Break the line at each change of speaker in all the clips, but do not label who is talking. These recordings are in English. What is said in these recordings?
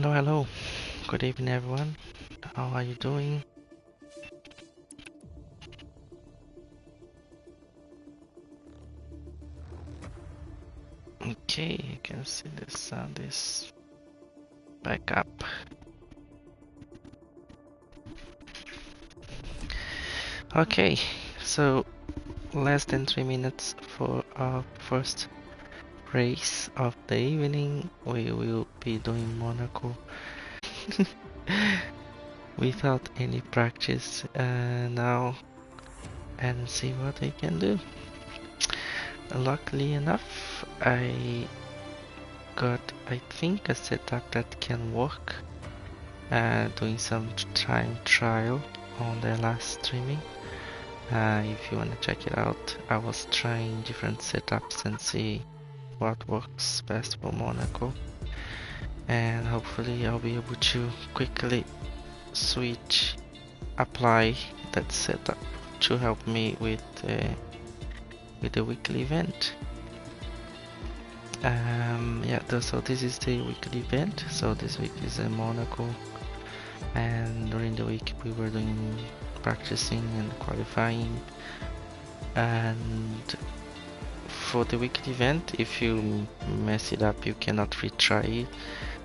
Hello, hello. Good evening, everyone. How are you doing? Okay, you can see the sound is back up. Okay, so less than 3 minutes for our first race of the evening. We will be doing Monaco without any practice now and see what we can do. Luckily enough, I got, I think, a setup that can work. Doing some time trial on the last streaming. If you want to check it out, I was trying different setups and see what works best for Monaco. And hopefully I'll be able to quickly apply that setup to help me with the weekly event. So this is the weekly event. So this week is in Monaco, and during the week we were doing practicing and qualifying. And for the weekly event, if you mess it up, you cannot retry it.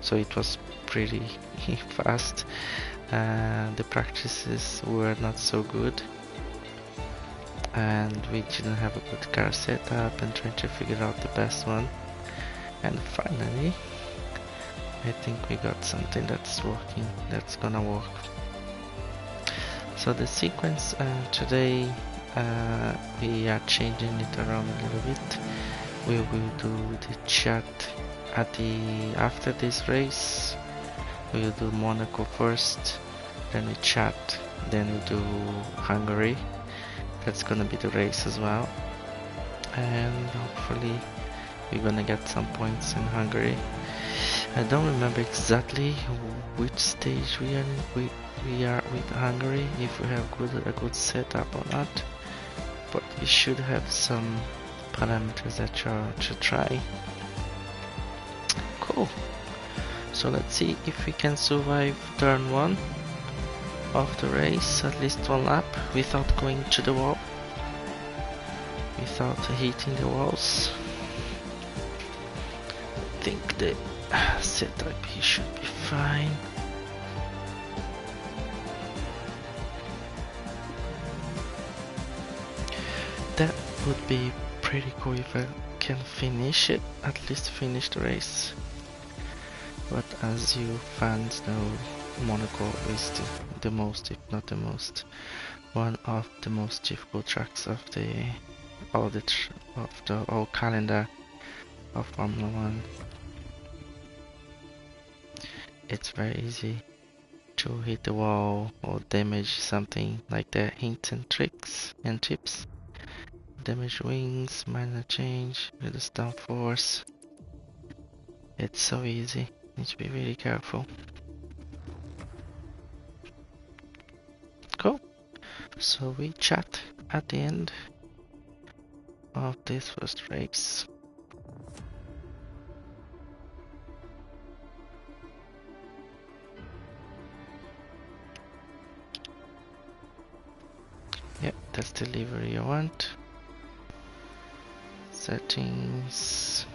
So it was pretty fast. The practices were not so good, and we didn't have a good car setup and trying to figure out the best one. And finally, I think we got something that's working, that's gonna work. So the sequence today, we are changing it around a little bit. We will do the chat after this race. We will do Monaco first, then we chat, then we do Hungary. That's gonna be the race as well, and hopefully we're gonna get some points in Hungary. I don't remember exactly which stage we are with Hungary, if we have a good setup or not, but we should have some parameters that to try. Cool. So let's see if we can survive turn 1 of the race, at least one lap, without going to the wall, without hitting the walls. I think the setup here should be fine. That would be pretty cool if I can finish it, at least finish the race. But as you fans know, Monaco is the most, if not the most, one of the most difficult tracks of the whole calendar of Formula 1. It's very easy to hit the wall or damage something, like the hints and tricks and tips. Damage wings, minor change, reduce downforce. It's so easy. Need to be really careful. Cool. So we chat at the end of this first race. Yep, that's the livery I want. Settings.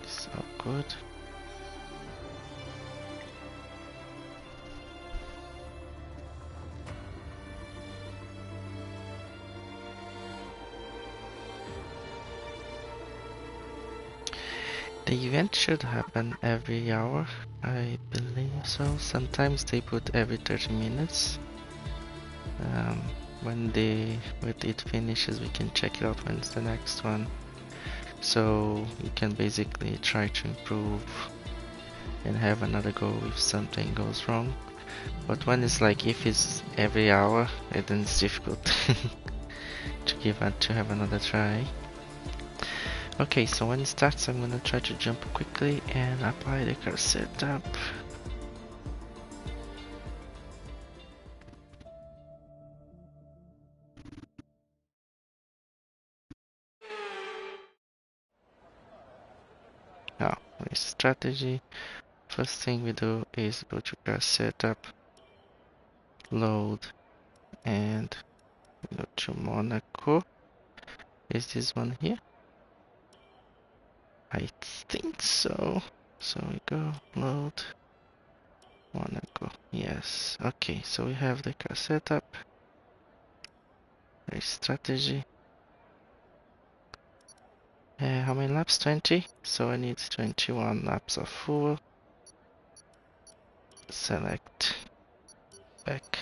So good. The event should happen every hour, I believe so. Sometimes they put every 30 minutes. When it finishes, we can check it out when's the next one. So you can basically try to improve and have another go if something goes wrong. But when it's like, if it's every hour, then it's difficult to have another try. Okay, so when it starts, I'm gonna try to jump quickly and apply the car setup. Now, with strategy, first thing we do is go to car setup, load, and go to Monaco. Is this one here? I think so. So we go load Monaco. Yes. Okay, so we have the car setup. Race strategy. How many laps? 20. So I need 21 laps of fuel. Select back.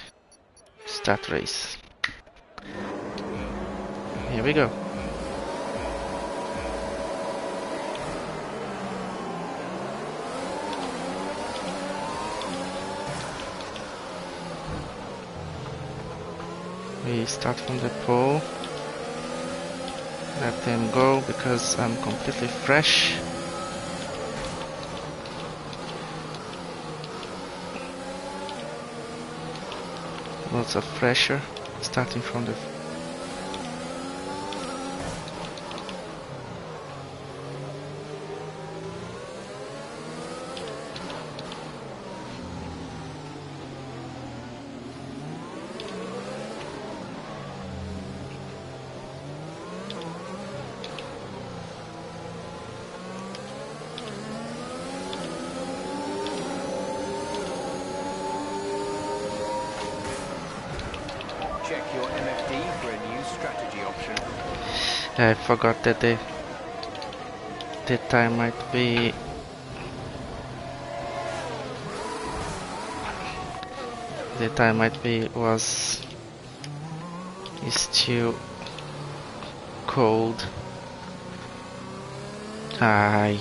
Start race. Here we go. We start from the pole. Let them go because I'm completely fresh. Lots of pressure starting from the
Check your MFD for a new strategy option.
I forgot that the time might be is too cold. I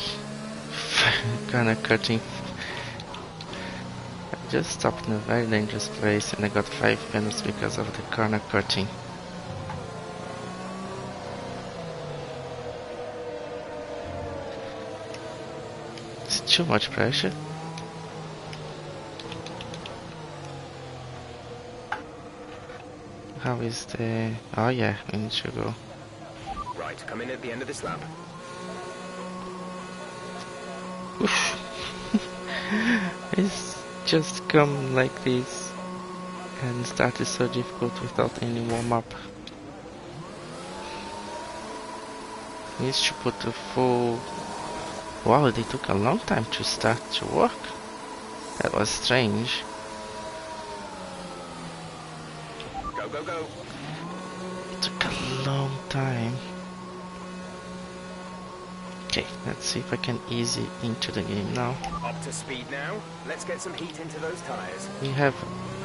kinda cutting. I just stopped in a very dangerous place and I got 5 penalties because of the corner cutting. It's too much pressure. How is the... Oh yeah, we need to go.
Right, come in at the end of this lap.
Oof. It's just come like this and started so difficult without any warm-up. Needs to put the full... Wow, they took a long time to start to work. That was strange.
Go, go, go.
It took a long time. Okay, let's see if I can ease it into the game now.
Up to speed now. Let's get some heat into those tires.
We have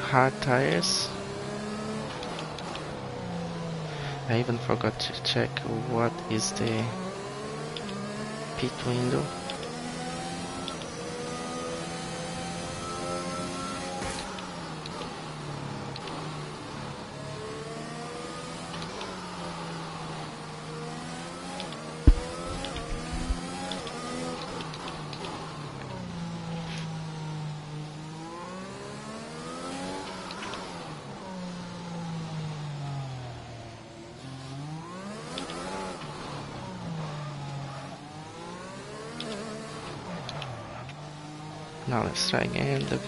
hard tires. I even forgot to check what is the pit window. Now let's try again. Do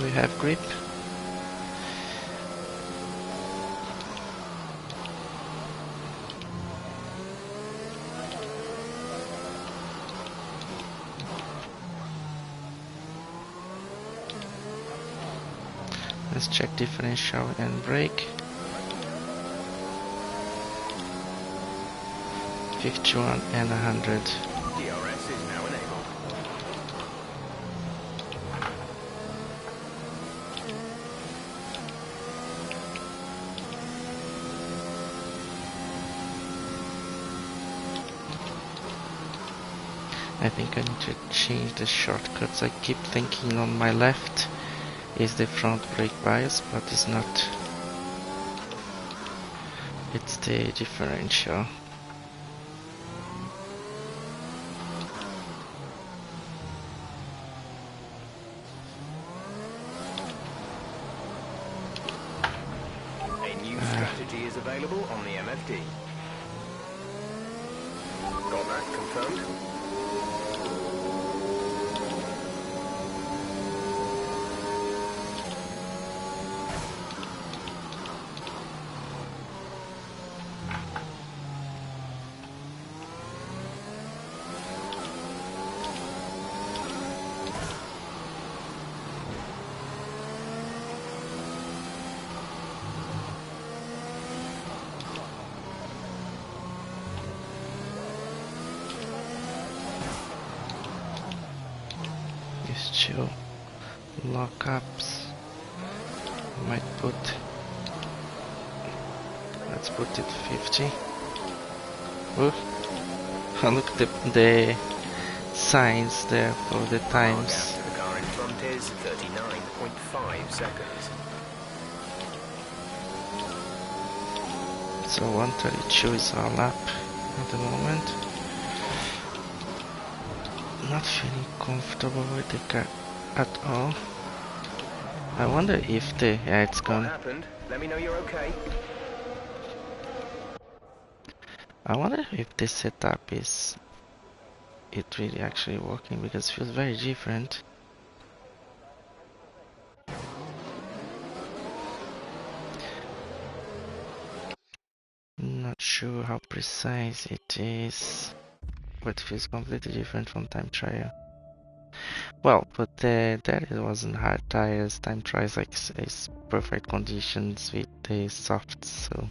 we have grip? Let's check differential and brake. 51 and 100.
DRS is now enabled.
I think I need to change the shortcuts. I keep thinking on my left is the front brake bias, but it's not. It's the differential.
A new strategy is available on the MFD. Got that confirmed?
These two lockups. Might put. Let's put it 50. Ooh. Look the signs there for the times.
The car in front is 39.5 seconds.
So 132 is our lap at the moment. Not feeling comfortable with the car at all. I wonder if the it's
What
gone.
happened? Let me know you're okay.
I wonder if this setup is really actually working, because it feels very different. Not sure how precise it is, but it feels completely different from time trial. Well, but that it wasn't hard tires. Time trials like is perfect conditions with the softs. So,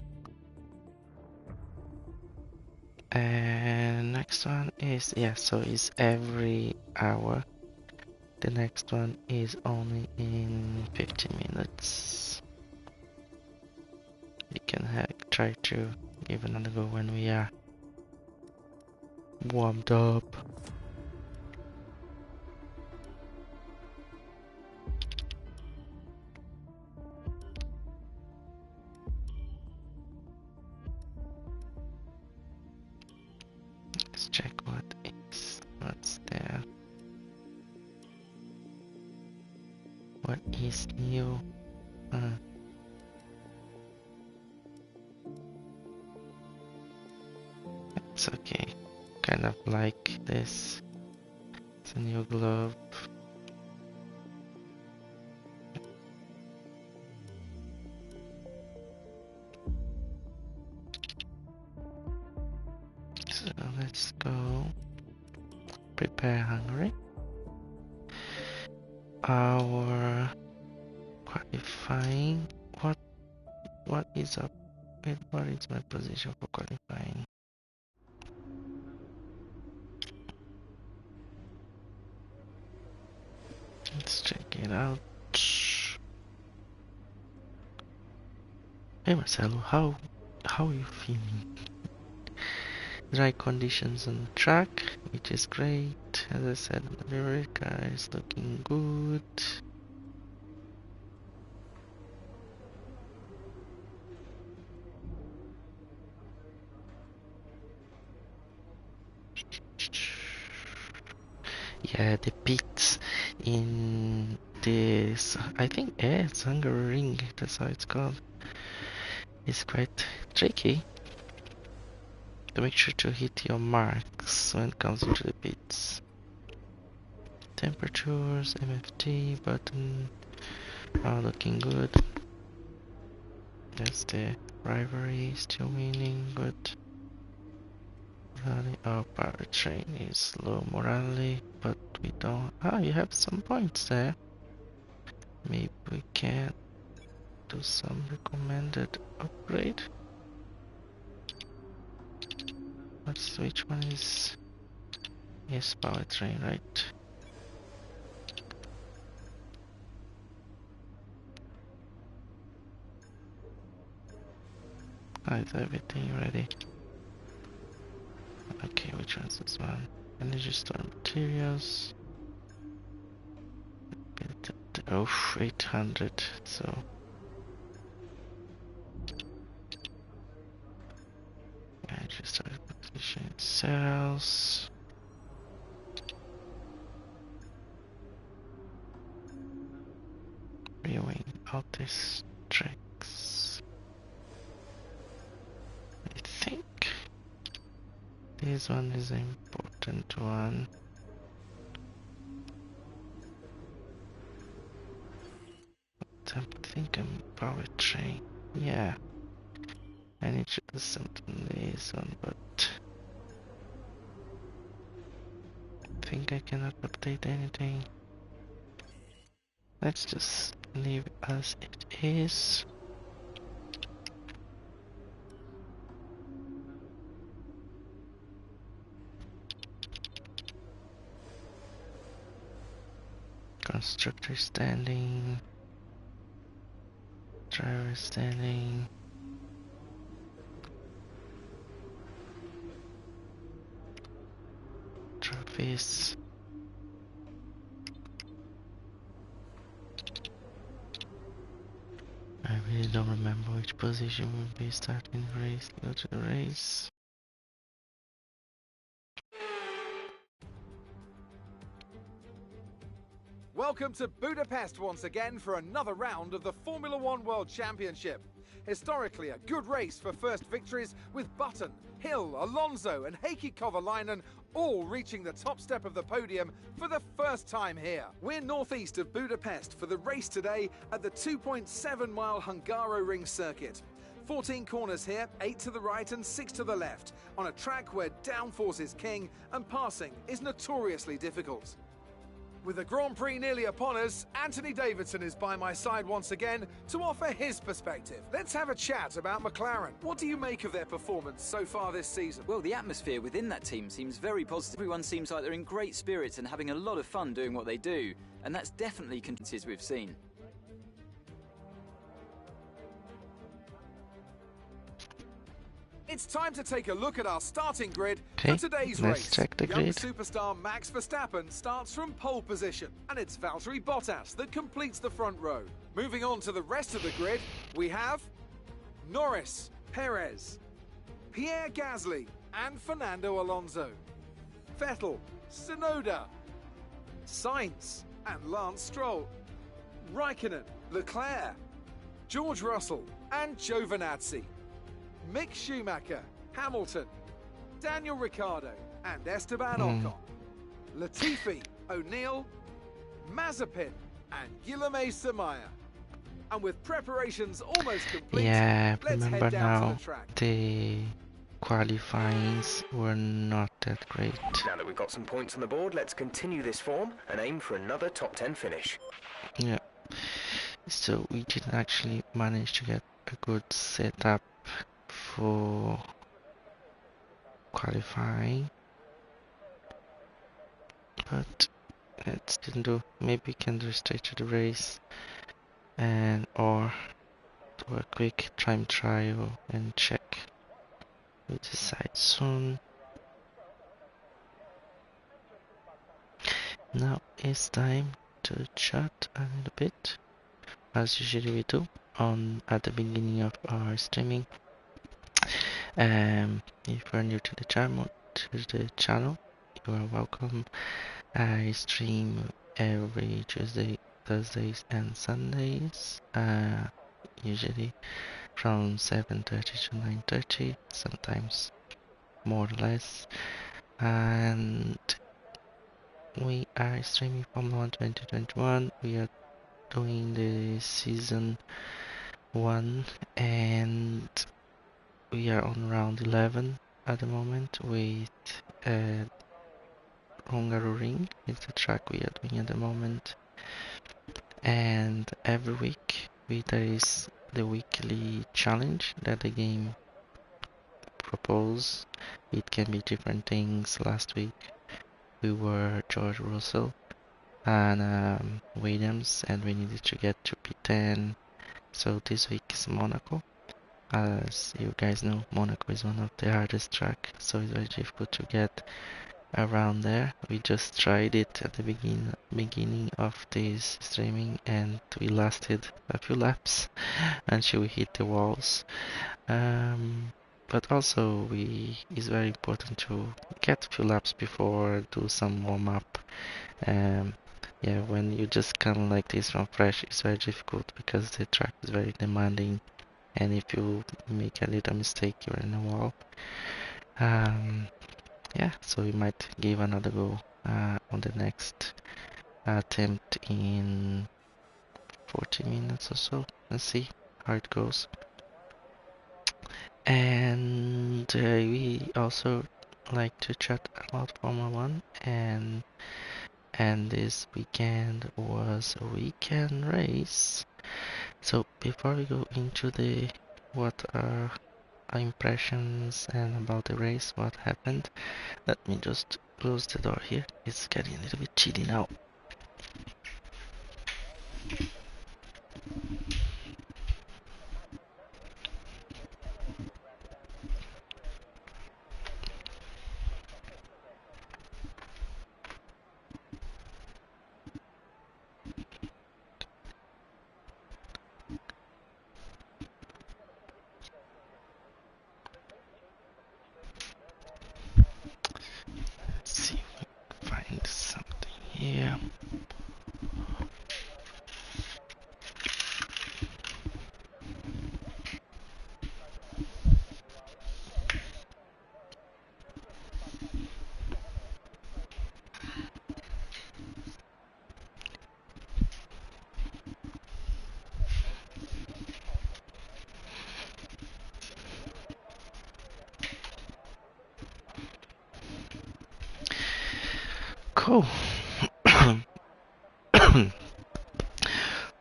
and next one is so is every hour. The next one is only in 15 minutes. We can try to give another go when we are warmed up. Let's check what's there. What is new? It's okay. Kind of like this. It's a new glove. So let's go prepare Hungary. Our qualifying. What is up? What is my position for qualifying? Let's check it out. Hey Marcelo, how are you feeling? Dry conditions on the track, which is great. As I said, the rear car is looking good. Yeah, the pits in this, I think, it's Hungary ring, that's how it's called. It's quite tricky to make sure to hit your marks when it comes into the pits. Temperatures, MFT button are looking good. That's the rivalry still winning, but our powertrain is low morale, but we don't. You have some points there. Maybe we can do some recommended upgrade. Which one is? Yes, powertrain, right? Is everything ready? Okay, which one's this one? Energy store materials. Oh, 800. So else? Viewing Arctis tricks. I think this one is an important one. I think I'm power train. Yeah. I need to do something on this one, but I think I cannot update anything. Let's just leave it as it is. Constructor standing. Driver standing. Trophies. I really don't remember which position will be starting the race. Go to the race.
Welcome to Budapest once again for another round of the Formula One World Championship. Historically a good race for first victories, with Button, Hill, Alonso and Heikki Kovalainen all reaching the top step of the podium for the first time here. We're northeast of Budapest for the race today at the 2.7-mile Hungaroring circuit. 14 corners here, 8 to the right and 6 to the left, on a track where downforce is king and passing is notoriously difficult. With the Grand Prix nearly upon us, Anthony Davidson is by my side once again to offer his perspective. Let's have a chat about McLaren. What do you make of their performance so far this season?
Well, the atmosphere within that team seems very positive. Everyone seems like they're in great spirits and having a lot of fun doing what they do, and that's definitely consistencies we've seen.
It's time to take a look at our starting grid
Okay,
for today's
let's
race.
check the
Young
grid.
superstar Max Verstappen starts from pole position, and it's Valtteri Bottas that completes the front row. Moving on to the rest of the grid, we have Norris, Perez, Pierre Gasly and Fernando Alonso, Vettel, Tsunoda, Sainz and Lance Stroll, Raikkonen, Leclerc, George Russell and Giovinazzi, Mick Schumacher, Hamilton, Daniel Ricciardo and Esteban Ocon, Latifi, O'Neill, Mazepin and Guilherme Samaya. And with preparations almost complete,
Yeah,
let's
remember
head down
now
to the track.
the qualifyings were not that great.
Now that we've got some points on the board, let's continue this form and aim for another top 10 finish.
Yeah, so we didn't actually manage to get a good setup for qualifying, but let's still do. Maybe we can do straight to the race and or do a quick time trial and check. We'll decide soon. Now it's time to chat a little bit, as usually we do at the beginning of our streaming. If you're new to the channel, you are welcome. I stream every Tuesday, Thursdays, and Sundays. Usually from 7:30 to 9:30, sometimes more or less. And we are streaming Formula 1 2021. We are doing the season 1 and we are on round 11 at the moment with Hungaroring. It's the track we are doing at the moment. And every week there is the weekly challenge that the game proposes. It can be different things. Last week we were George Russell and Williams, and we needed to get to P10. So this week is Monaco. As you guys know, Monaco is one of the hardest tracks, so it's very difficult to get around there. We just tried it at the beginning of this streaming, and we lasted a few laps until we hit the walls. but also it's very important to get a few laps before, do some warm up. Yeah, when you just come like this from fresh, it's very difficult because the track is very demanding, and if you make a little mistake, you're in a wall. Yeah, so we might give another go on the next attempt in 40 minutes or so and see how it goes. And we also like to chat about Formula 1, and this weekend was a weekend race. So before we go into the what are our impressions and about the race, what happened, let me just close the door here. It's getting a little bit chilly now. Let's see if we can find something here. Cool.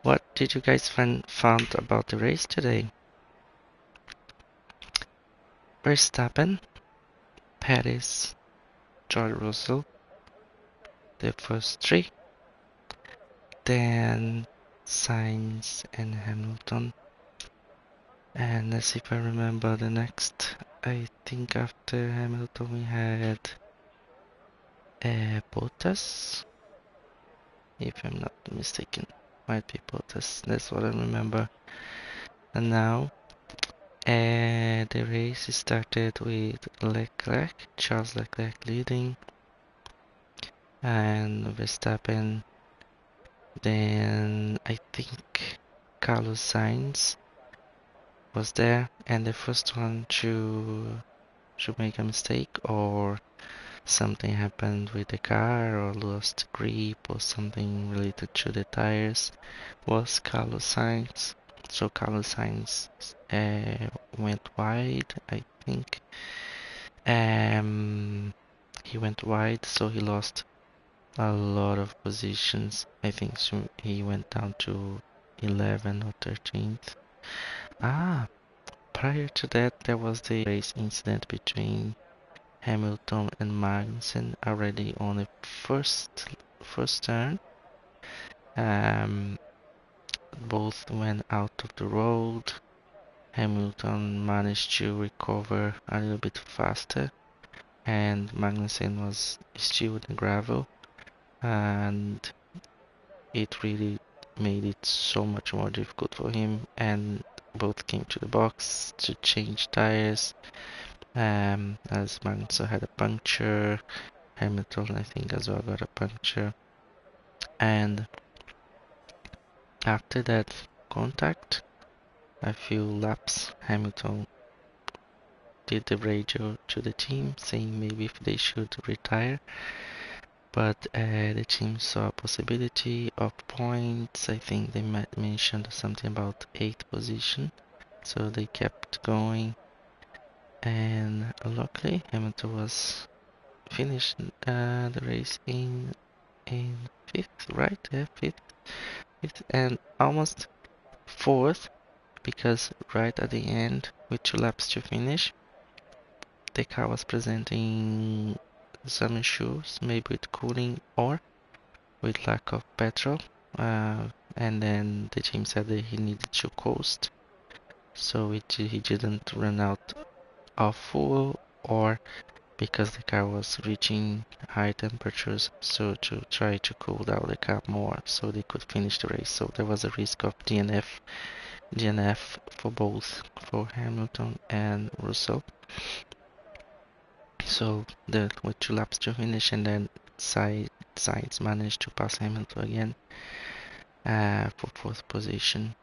What did you guys found about the race today? Verstappen, Perez, George Russell, the first three, then Sainz and Hamilton, and let's see if I remember the next. I think after Hamilton we had Bottas, if I'm not mistaken. Might be Bottas, that's what I remember. And now the race started with Leclerc, Charles Leclerc leading, and Verstappen. Then I think Carlos Sainz was there, and the first one to make a mistake, or something happened with the car, or lost grip, or something related to the tires, was Carlos Sainz. So Carlos Sainz went wide, I think. He went wide, so he lost a lot of positions. I think so he went down to 11 or 13th. Prior to that, there was the race incident between Hamilton and Magnussen already on the first turn. Both went out of the road. Hamilton managed to recover a little bit faster, and Magnussen was still in the gravel, and it really made it so much more difficult for him, and both came to the box to change tires. As Magnussen had a puncture, Hamilton I think as well got a puncture, and after that contact, a few laps, Hamilton did the radio to the team saying maybe if they should retire, but the team saw a possibility of points. I think they mentioned something about 8th position, so they kept going, and luckily Hamilton was finished the race in 5th, right? Yeah, 5th, and almost 4th, because right at the end, with 2 laps to finish, the car was presenting some issues, maybe with cooling or with lack of petrol, and then the team said that he needed to coast, so he didn't run out of fuel, or because the car was reaching high temperatures, so to try to cool down the car more so they could finish the race. So there was a risk of DNF DNF for both, for Hamilton and Russell. So there were 2 laps to finish, and then Sainz managed to pass Hamilton again for 4th position.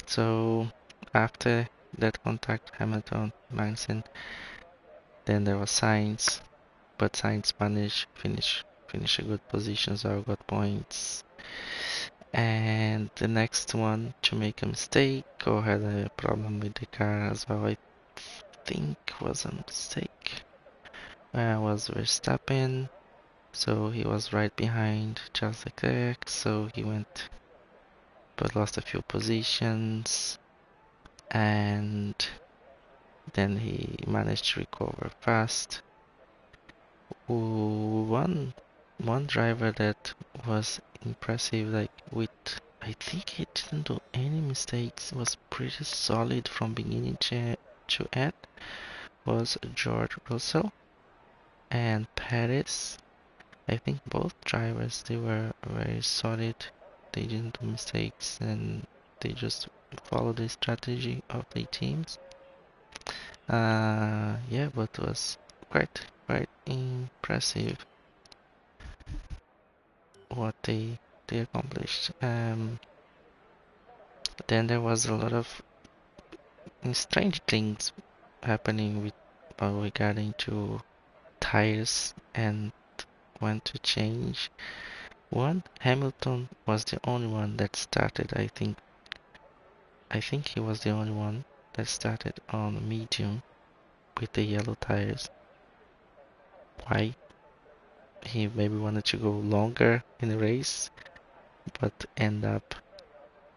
So after that contact, Hamilton, Magnussen, then there was Sainz, but Sainz managed finish a good position, so I got points. And the next one to make a mistake or had a problem with the car as well, I think was a mistake, was Verstappen. So he was right behind Charles Leclerc, so he went but lost a few positions, and then he managed to recover fast. One driver that was impressive, like I think he didn't do any mistakes, was pretty solid from beginning to end, was George Russell and Perez. I think both drivers, they were very solid. They didn't do mistakes and they just followed the strategy of the teams. Yeah, but it was quite impressive what they accomplished. Then there was a lot of strange things happening with regarding to tires and when to change. One, Hamilton was the only one that started, I think he was the only one that started on medium with the yellow tires. Why? He maybe wanted to go longer in the race, but end up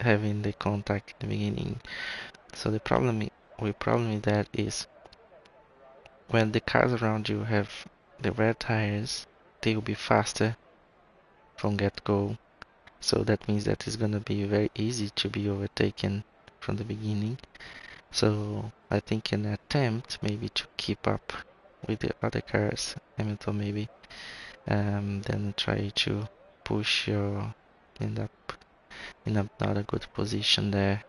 having the contact in the beginning. So the problem with that is when the cars around you have the red tires, they will be faster from get-go. So that means that it's gonna be very easy to be overtaken from the beginning. So I think an attempt maybe to keep up with the other cars, Hamilton maybe, then try to push your end up in not a good position there,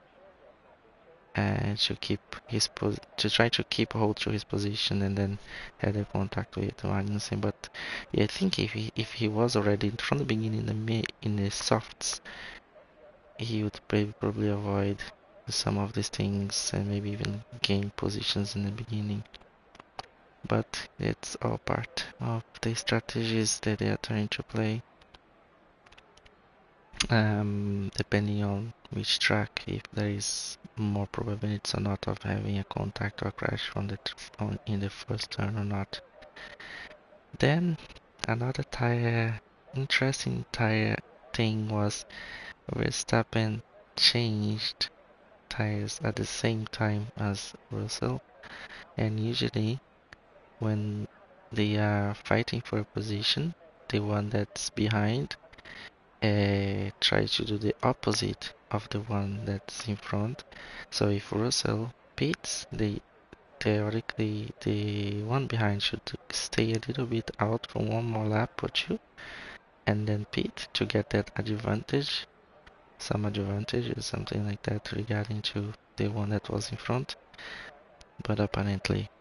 and to try to keep hold to his position and then had a contact with Magnussen. But yeah, I think if he was already from the beginning in the softs, he would probably avoid some of these things and maybe even gain positions in the beginning. But it's all part of the strategies that they are trying to play. Depending on which track, if there is more probabilities or not of having a contact or crash in the first turn or not. Then another interesting tire thing was Verstappen changed tires at the same time as Russell, and usually when they are fighting for a position, the one that's behind try to do the opposite of the one that's in front. So if Russell pits, theoretically the one behind should stay a little bit out for one more lap or two, and then pit to get that advantage, some advantage or something like that regarding to the one that was in front. But apparently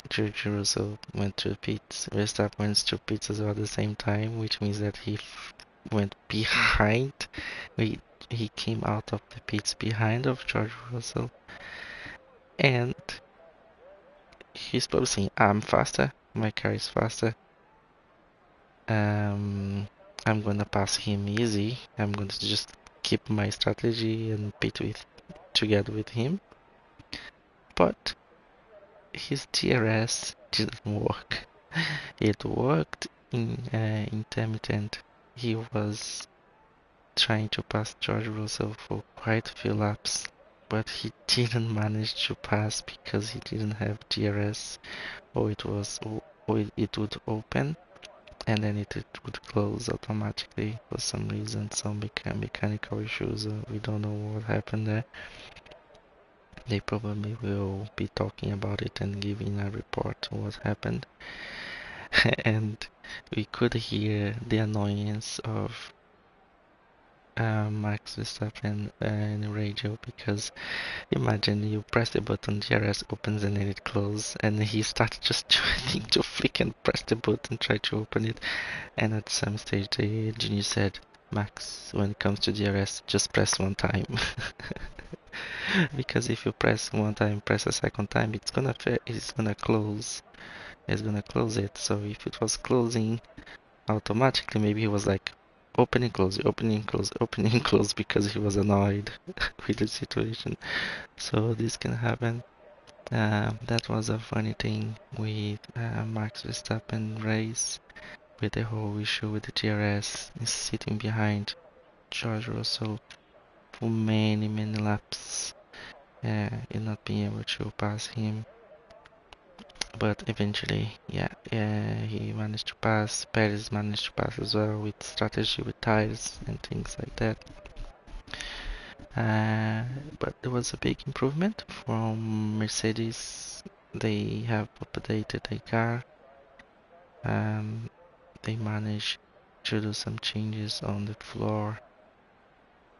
George Russell went to pits, Verstappen went to pits as well at the same time, which means that he went behind. He came out of the pits behind of George Russell, and he's probably saying, "I'm faster. My car is faster. I'm gonna pass him easy. I'm going to just keep my strategy and pit together with him." But his DRS didn't work. It worked in intermittent. He was trying to pass George Russell for quite a few laps, but he didn't manage to pass because he didn't have DRS, or it would open and then it would close automatically for some reason, some mechanical issues. We don't know what happened there. They probably will be talking about it and giving a report on what happened. And we could hear the annoyance of Max Verstappen in the radio, because imagine you press the button, DRS opens and then it closes, and he started just trying to flick and press the button, try to open it, and at some stage the engineer said, Max, when it comes to DRS, just press one time. Because if you press one time, press a second time, it's gonna close. It's gonna close it. So if it was closing automatically, maybe he was like opening, close, opening, close, opening, close, because he was annoyed with the situation. So this can happen. That was a funny thing with Max Verstappen race, with the whole issue with the DRS sitting behind George Russell for many laps, and not being able to pass him. But eventually, he managed to pass. Perez managed to pass as well, with strategy, with tires and things like that. But there was a big improvement from Mercedes. They have updated the car. They managed to do some changes on the floor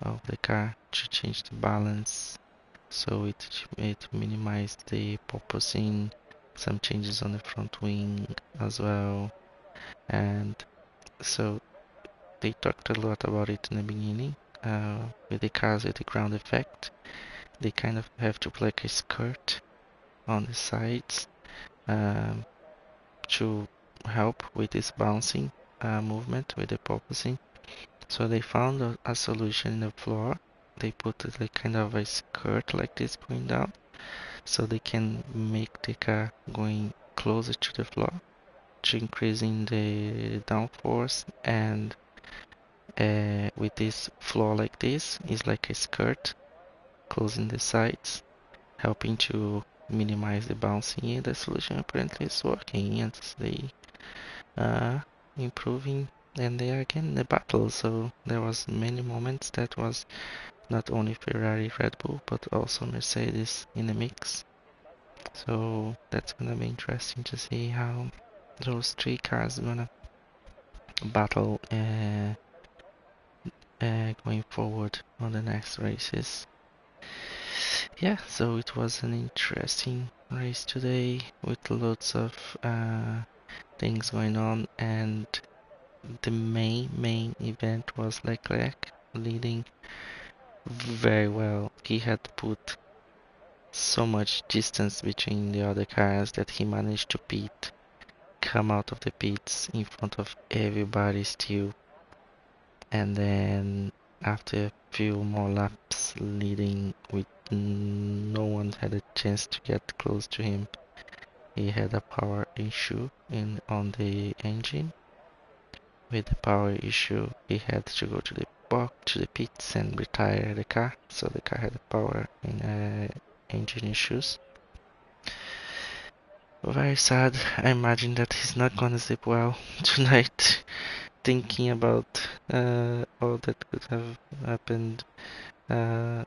of the car to change the balance, so it minimized the porpoising. Some changes on the front wing as well, and so they talked a lot about it in the beginning. With the cars with the ground effect, they kind of have to put like a skirt on the sides to help with this bouncing movement, with the porpoising. So they found a solution in the floor. They put like kind of a skirt like this going down, so they can make the car going closer to the floor, to increasing the downforce. And with this floor like this, is like a skirt closing the sides, helping to minimize the bouncing. And the solution apparently is working, and they improving, and they are again in the battle. So there was many moments that was not only Ferrari, Red Bull, but also Mercedes in the mix. So that's gonna be interesting to see how those three cars are gonna battle going forward on the next races. Yeah, so it was an interesting race today with lots of things going on, and the main event was Leclerc leading very well. He had put so much distance between the other cars that he managed to come out of the pits in front of everybody still, and then after a few more laps leading with no one had a chance to get close to him, he had a power issue on the engine. With the power issue, he had to go to the pits and retire the car, so the car had power and engine issues. Very sad. I imagine that he's not gonna sleep well tonight, thinking about all that could have happened.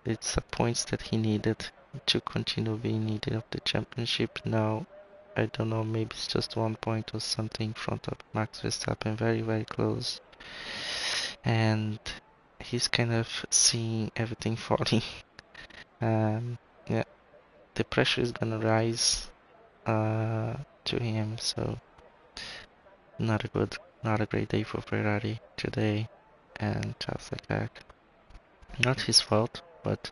It's the points that he needed to continue being leader of the championship. Now, I don't know, maybe it's just 1 point or something in front of Max Verstappen, very close. And he's kind of seeing everything falling. Yeah, the pressure is gonna rise to him, so not a great day for Ferrari today. And Charles Leclerc, not his fault, but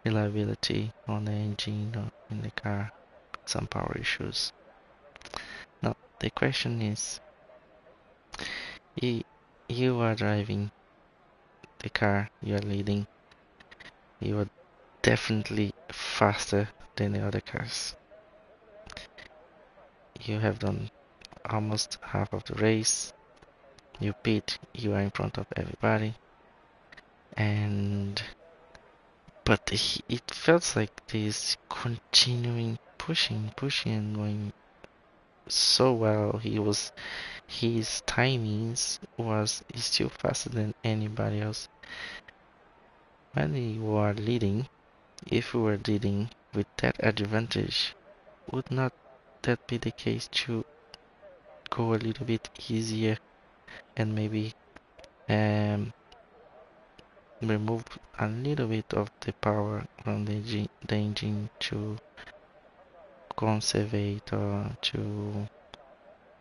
reliability on the engine or in the car, some power issues. Now the question is, you are driving the car, you are leading, you are definitely faster than the other cars. You have done almost half of the race. You pit, you are in front of everybody, but it felt like this continuing pushing and going so well. His timings was still faster than anybody else. When you are leading, if you were leading with that advantage, would not that be the case to go a little bit easier and maybe remove a little bit of the power from the engine to conserve it or to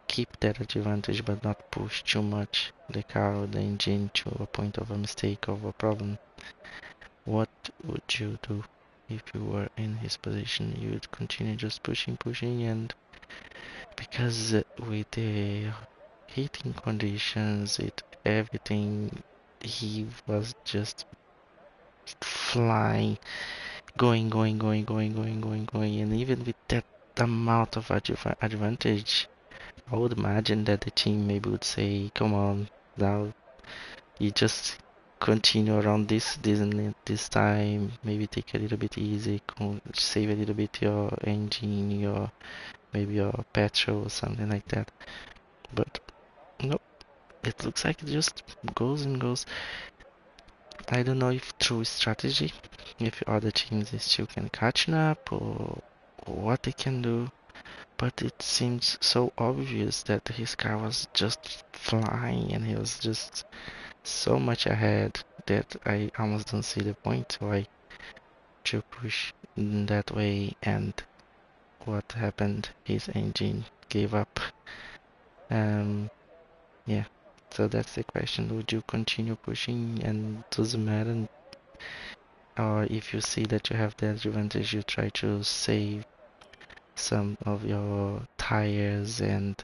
keep that advantage but not push too much the car or the engine to a point of a mistake or a problem. What would you do if you were in his position? You would continue just pushing, and because with the heating conditions, everything, he was just flying, going, and even with that amount of advantage, I would imagine that the team maybe would say, come on, now you just continue around this time, maybe take a little bit easy, save a little bit your engine, maybe your petrol or something like that. But no, it looks like it just goes and goes. I don't know if through strategy, if other teams still can catch up or what they can do, but it seems so obvious that his car was just flying and he was just so much ahead that I almost don't see the point why to push in that way. And what happened? His engine gave up. Yeah. So that's the question. Would you continue pushing and doesn't matter? Or if you see that you have the advantage, you try to save some of your tires and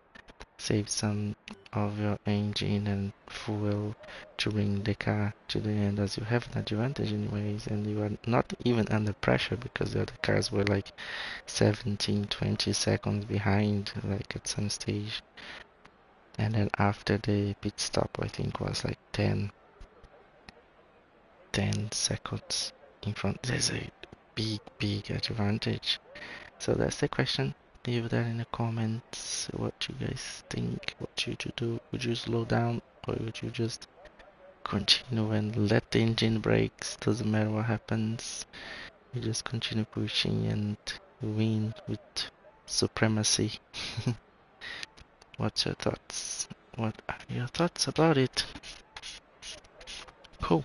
save some of your engine and fuel to bring the car to the end, as you have an advantage anyways, and you are not even under pressure because the other cars were like 17-20 seconds behind, like at some stage. And then after the pit stop, I think was like 10 seconds in front. There's a big advantage. So that's the question. Leave that in the comments what you guys think, what you should do. Would you slow down or would you just continue and let the engine brakes? Doesn't matter what happens. You just continue pushing and win with supremacy. What's your thoughts? What are your thoughts about it? Cool.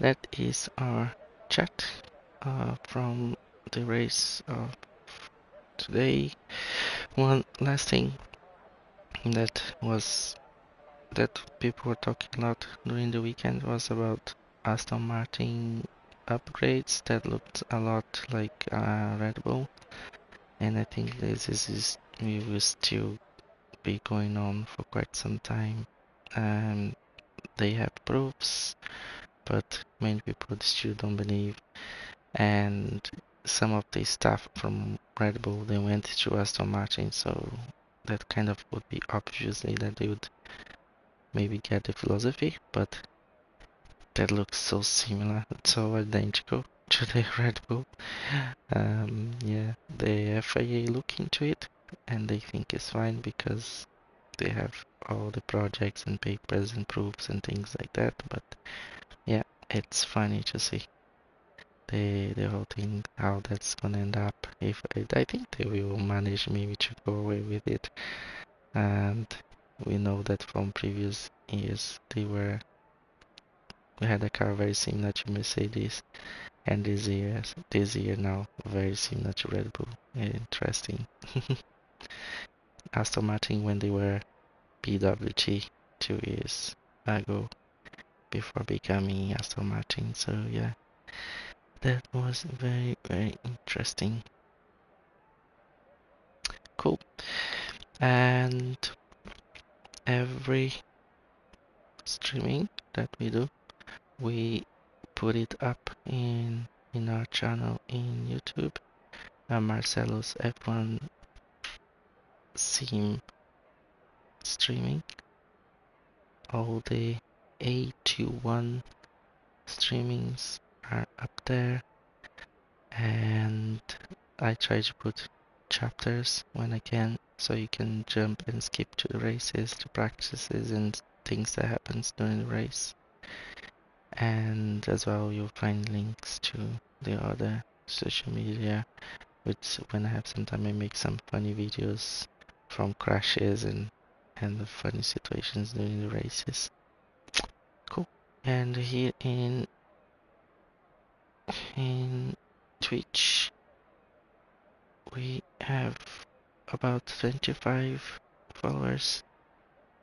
That is our chat from the race of today. One last thing that people were talking a lot during the weekend was about Aston Martin upgrades that looked a lot like Red Bull, and I think this will still be going on for quite some time. They have proofs, but many people still don't believe, and some of the staff from Red Bull, they went to Aston Martin, so that kind of would be obviously that they would maybe get the philosophy, but that looks so similar, so identical to the Red Bull. Yeah, the FIA look into it and they think it's fine because they have all the projects and papers and proofs and things like that. But yeah, it's funny to see the whole thing, how that's gonna end up. If I think they will manage maybe to go away with it, and we know that from previous years we had a car very similar to Mercedes, and this year now very similar to Red Bull. Interesting. Aston Martin when they were PWT 2 years ago before becoming Aston Martin. So yeah, that was very interesting. Cool. And every streaming that we do, we put it up in our channel in YouTube. Marcelo's F1 Sim streaming. All the A21 streamings are up there, and I try to put chapters when I can, so you can jump and skip to the races, to practices and things that happens during the race. And as well, you'll find links to the other social media, which when I have some time I make some funny videos from crashes and the funny situations during the races. Cool. And here in Twitch we have about 25 followers.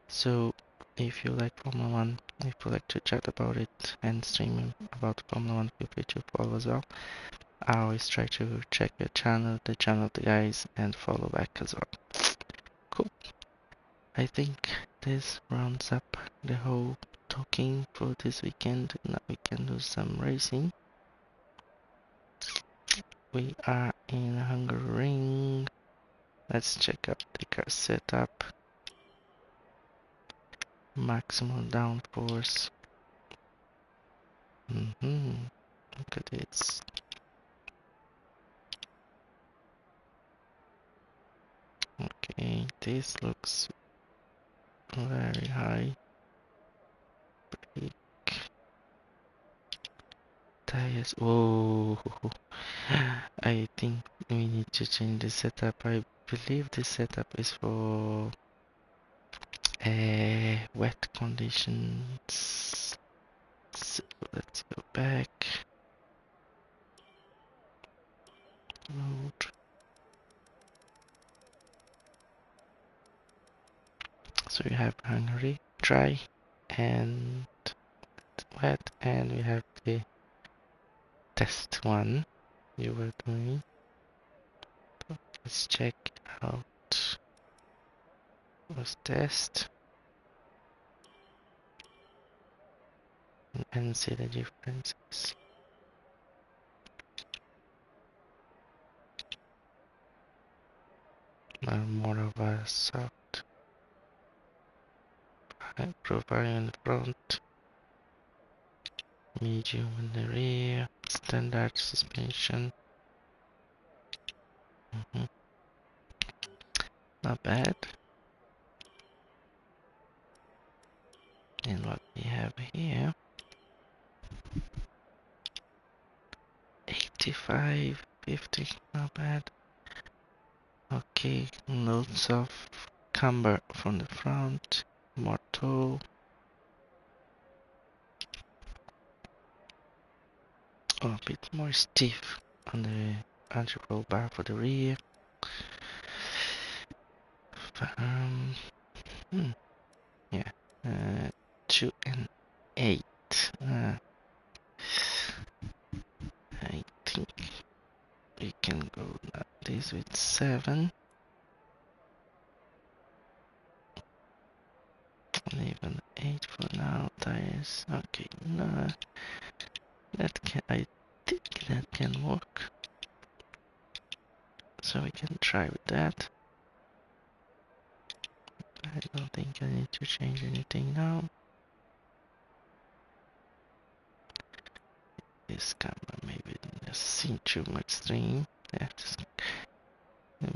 So if you like Formula 1, if you like to chat about it and stream about Formula 1, feel free to follow as well. I always try to check the channel of the guys, and follow back as well. Cool. I think this rounds up the whole talking for this weekend. Now we can do some racing. We are in Hungary. Let's check out the car setup. Maximum downforce. Look at this. Okay, this looks very high. Brake. Tires. Whoa. I think we need to change the setup. I believe this setup is for wet conditions. So let's go back. Road. So you have Hungary, dry and wet, and we have the test one you were doing. So let's check out was test and see the differences. More of a soft profile in the front, medium in the rear, standard suspension. Not bad. And what we have here, 85, 50, not bad. Okay, loads of camber from the front, more toe. A bit more stiff on the anti-roll bar for the rear. Yeah, 2 and 8. I think we can go like this with 7. And even 8 for now. Tires. Okay, no, that can. I think that can work. So we can try with that. I don't think I need to change anything now. This camera maybe doesn't see too much stream. Yeah, just a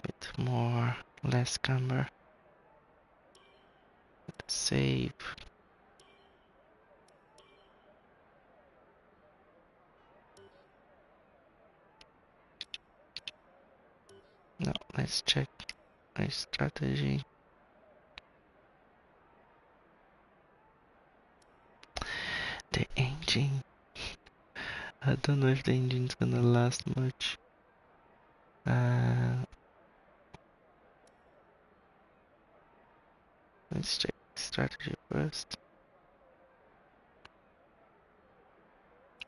bit more, less camera. Save. Now let's check my strategy. The engine. I don't know if the engine's gonna last much. Let's check strategy first.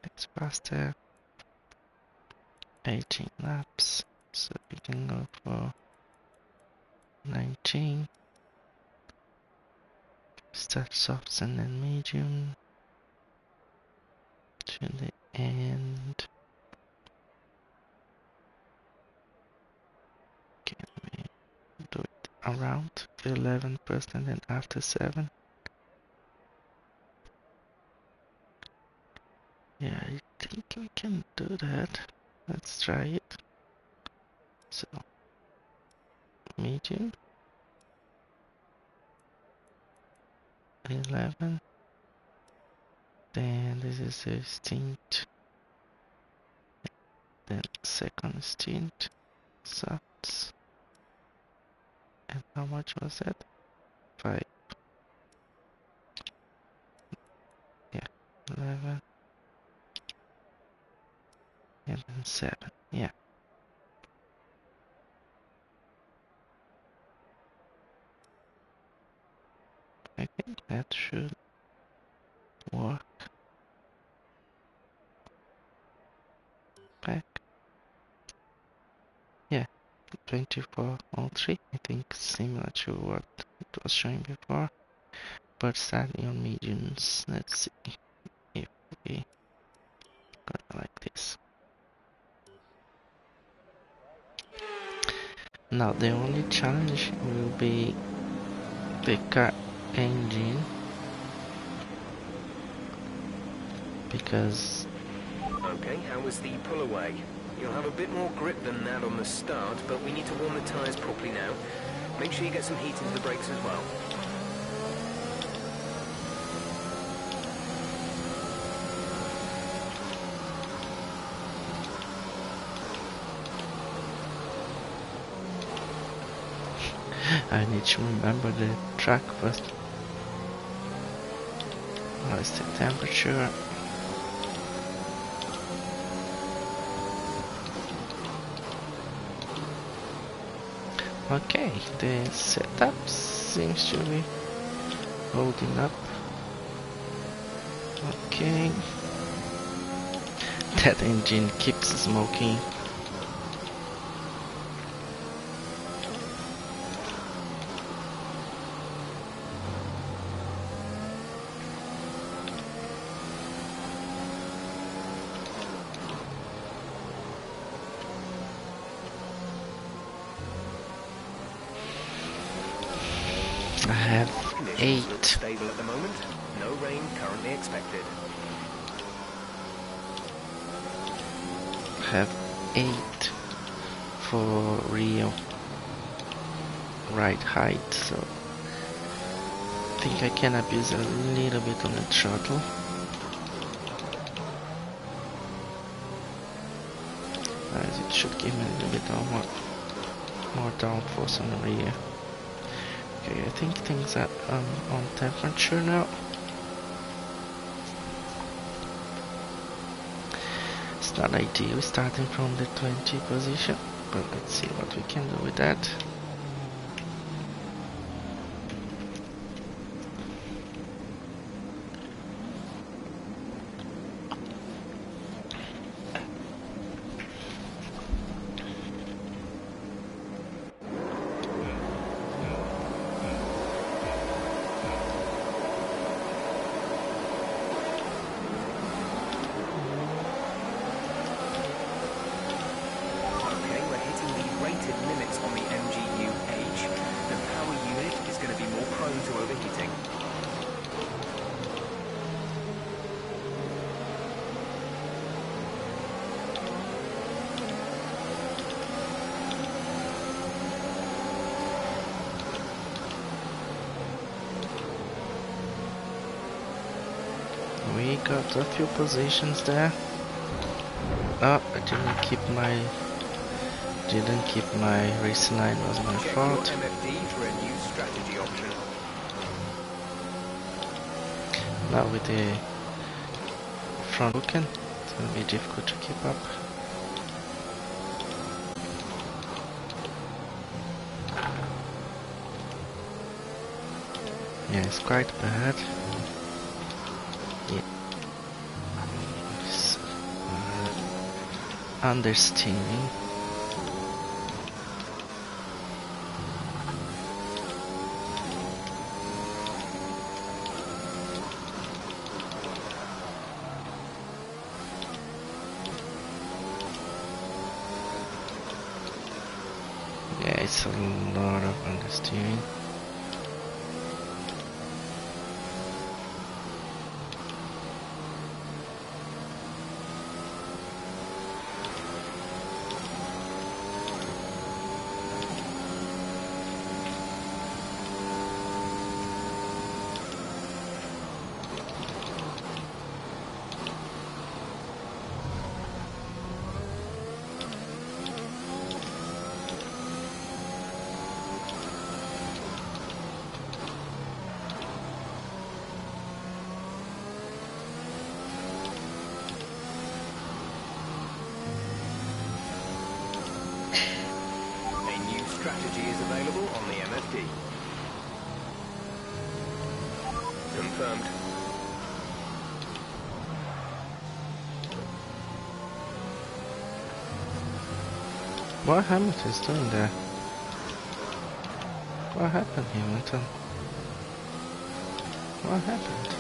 It's faster. 18 laps, so we can go for 19. Start soft and then medium to the end. Can we do it around 11% and after 7? Yeah, I think we can do that. Let's try it. So, medium, 11, then this is a stint, then second stint, softs, and how much was that? 5. Yeah, 11 and then 7. Yeah. I think that should work. Back. Yeah, 2403. I think similar to what it was showing before. But starting on mediums, let's see if we go like this. Now the only challenge will be the car engine, because
Okay, how was the pull away? You'll have a bit more grip than that on the start, but we need to warm the tyres properly now. Make sure you get some heat into the brakes as well.
I need to remember the track first. What is the temperature? Okay, the setup seems to be holding up. Okay. That engine keeps smoking. I have 8.
Stable at the moment. No rain currently expected.
I have 8 for real ride height, so I think I can abuse a little bit on the throttle. As it should give me a little bit more downforce on the rear. Okay, I think things are on temperature now. It's not ideal starting from the 20 position, but let's see what we can do with that. We got a few positions there. Oh, I didn't keep my race line, was my fault. Now with the front looking, it's gonna be difficult to keep up. Yeah, it's quite bad. Yeah. It's, understeaming. Yeah, it's a lot of understeering.
safety. Confirmed.
What Hamilton is doing there? What happened, Hamilton? What happened?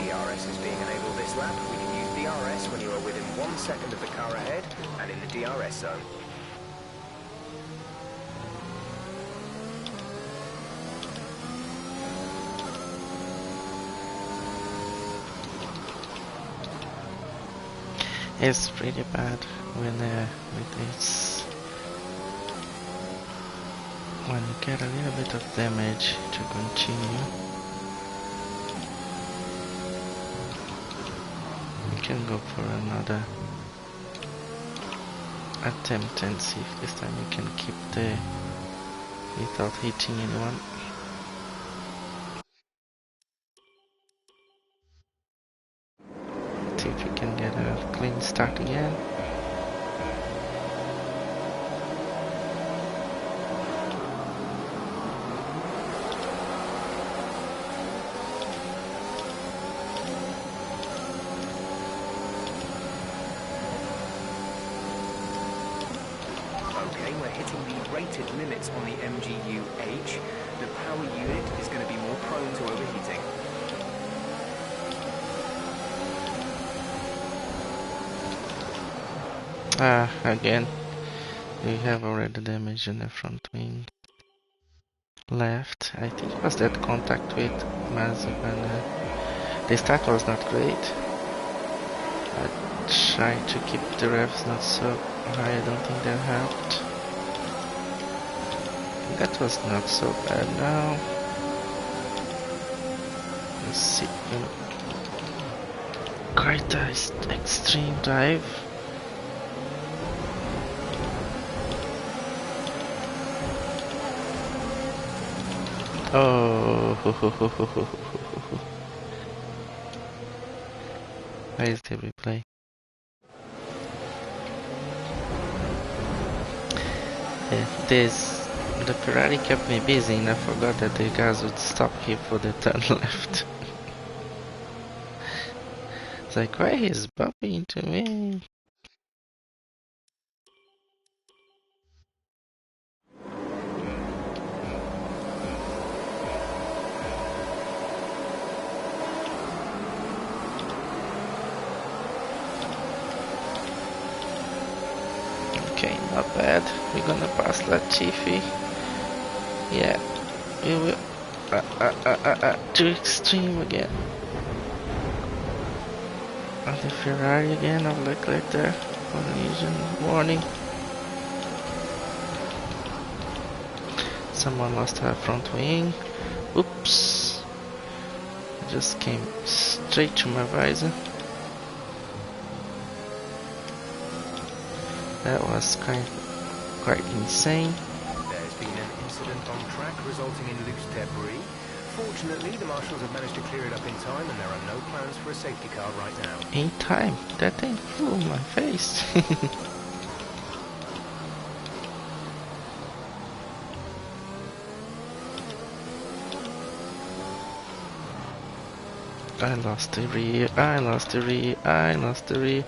DRS is being enabled this lap. We can use DRS when you are within 1 second of the car ahead and in the DRS zone.
It's pretty bad when with this, when you get a little bit of damage to continue. You can go for another attempt and see if this time you can keep the without hitting anyone. See if you can get a clean start again.
Okay, we're hitting the rated limits on the MGU-H. The power unit is going to be more prone to overheating.
Again, we have already damage in the front wing. Left, I think it was that contact with Mazepan. The start was not great. I tried to keep the revs not so high, I don't think that helped. That was not so bad now. Let's see. Quite a extreme dive. Oh, where is the replay? The Ferrari kept me busy and I forgot that the guys would stop here for the turn left. It's like, why is bumping into me? Okay, not bad. We're gonna pass Latifi. Yeah, we will. Too extreme again. And the Ferrari again of Leclerc there. Collision warning. Someone lost her front wing. Oops. I just came straight to my visor. That was quite insane.
There's been an incident on track resulting in loose debris. Fortunately, the marshals have managed to clear it up in time and there are no plans for a safety car right now.
In time? That thing flew in my face. I lost the rear, I lost the rear, I lost the rear.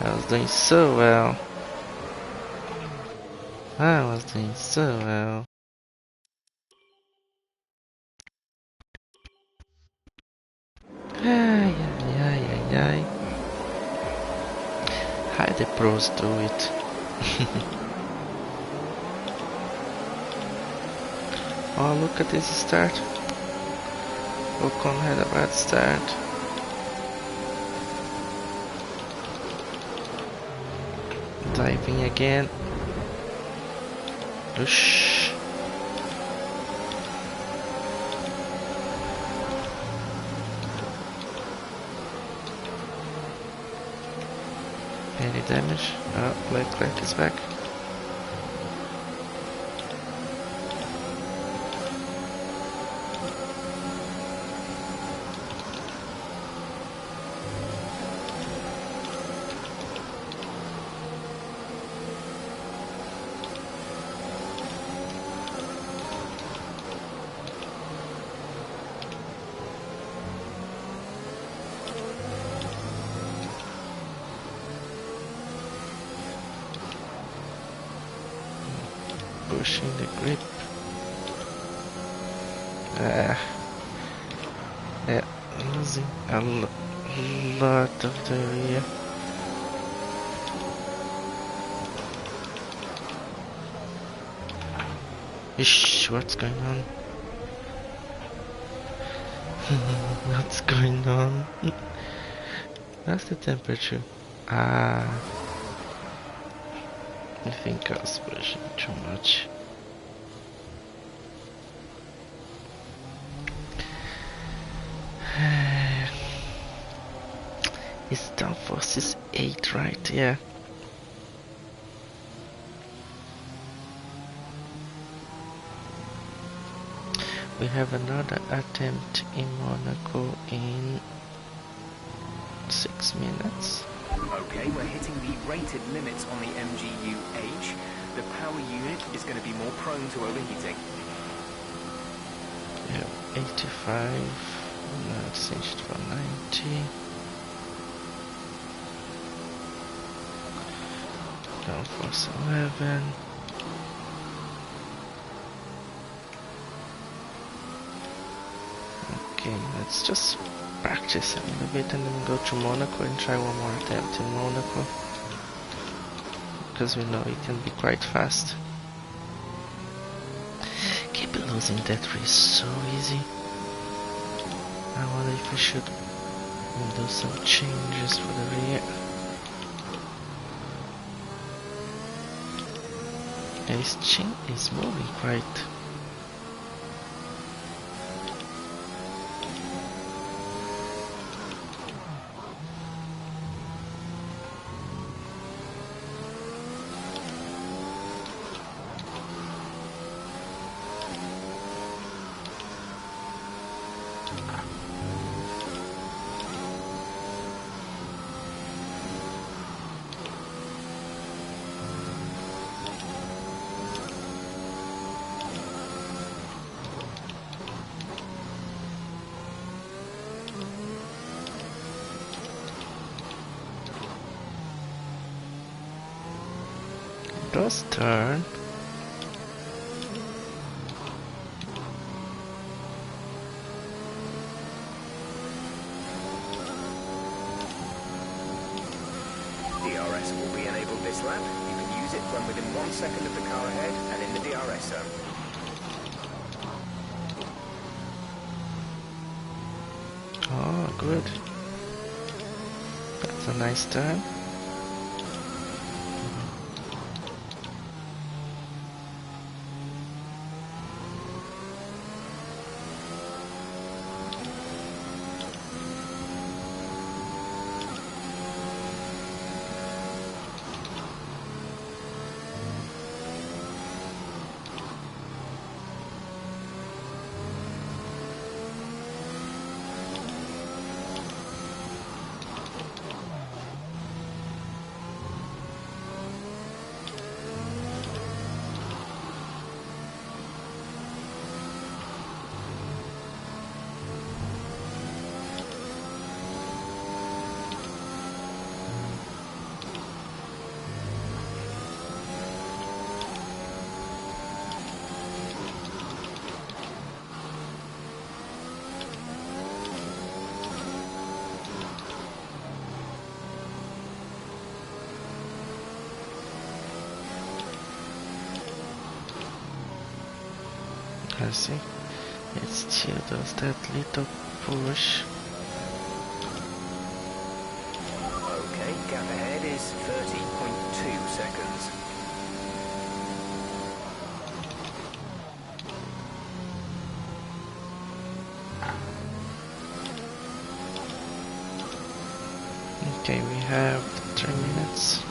I was doing so well. I was doing so well. Ay, ay, ay, ay, ay. How the pros do it. Oh, look at this start. Ocon had a bad start. Diving again. Whoosh. Any damage? Oh, Leclerc is back. Pushing the grip. Yeah, losing a lot of the area. Ish, what's going on? What's going on? That's the temperature. I think I was pushing too much. It's downforce is 8, right? Yeah. We have another attempt in Monaco in 6 minutes.
Okay, we're hitting the rated limits on the MGU-H. The power unit is going to be more prone to overheating.
Yeah, 85. Now it's changed for 90. Downforce 11. Okay, let's just practice a little bit and then go to Monaco and try one more attempt in Monaco, because we know it can be quite fast. Keep losing that race so easy. I wonder if we should do some changes for the rear. His chin is moving quite. Does turn.
DRS will be enabled this lap. You can use it when within 1 second of the car ahead and in the DRS zone.
Oh, good. That's a nice turn. I see. It still does that little push.
Okay, gap ahead is 30.2 seconds.
Okay, we have 3 minutes.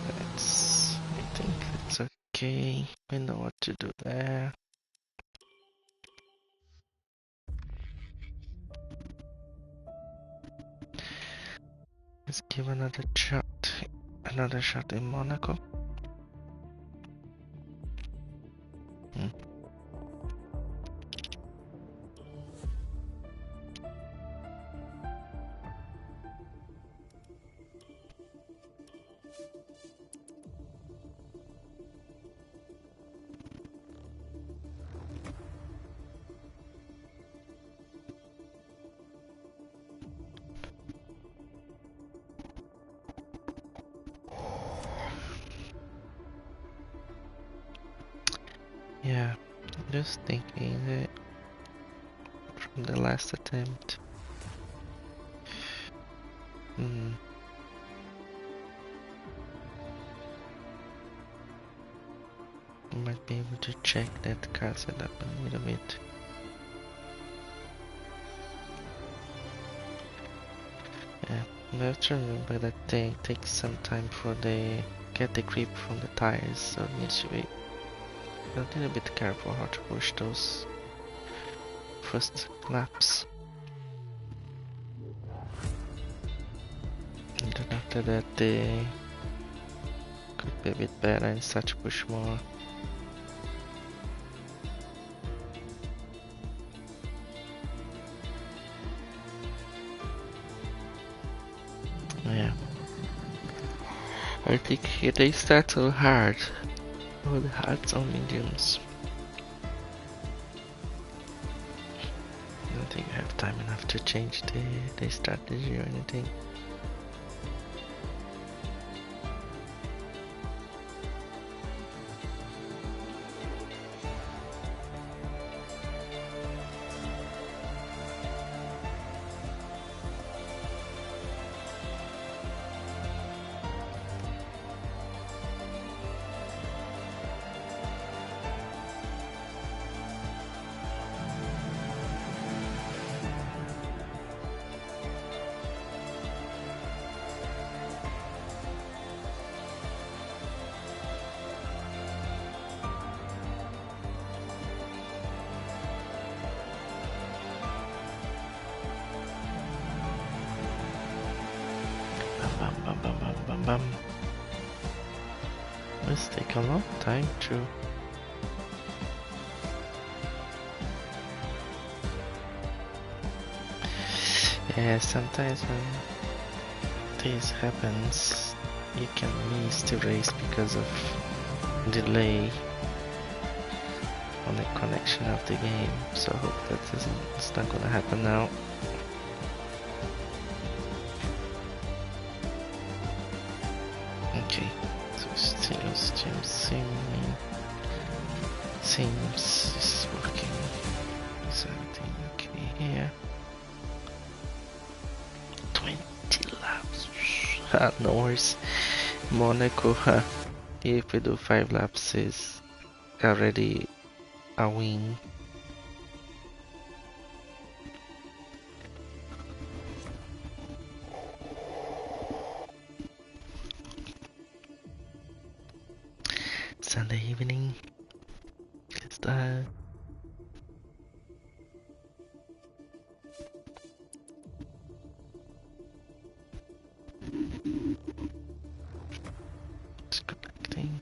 I think it's okay. We know what to do there. Let's give another shot in Monaco. Yeah, just thinking that from the last attempt. Might be able to check that car setup a little bit. Yeah, we have to remember that they take some time for the get the grip from the tires, so it needs to be a little bit careful how to push those first laps. And then after that they could be a bit better and start to push more. Yeah, I think they start so hard, with hards or mediums. I don't think I have time enough to change the strategy or anything. This take a long time to. Yeah, sometimes when this happens, you can miss the race because of delay on the connection of the game. So I hope that it's not gonna happen now. Okay, so still seems it's working. Is everything okay here? 20 laps. No worries. Monaco, if we do 5 laps is already a win. Sunday evening. It's the connecting.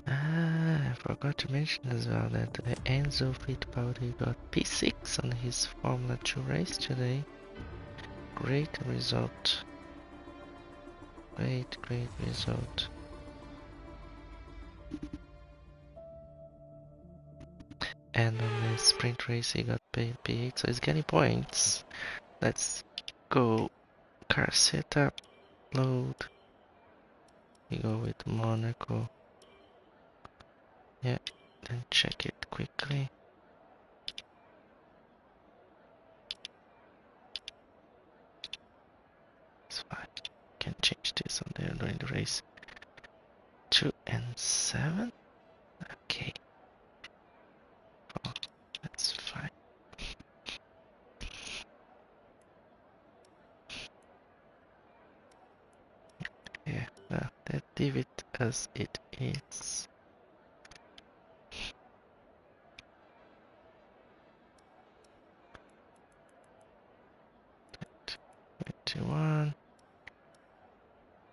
I forgot to mention as well that Enzo Fittipaldi got P6 on his Formula 2 race today. Great result. Great result. And on the sprint race he got P8, so he's getting points. Let's go car setup. load. We go with Monaco. Yeah, then check it quickly. It's fine. Can change this on there during the race. 2 and 7. Okay. Oh, that's fine. Yeah, well, let's leave it as it is. That 21.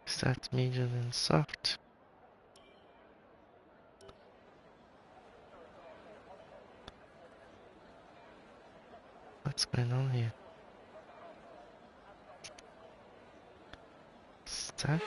Start medium and soft. What's going on here? Start.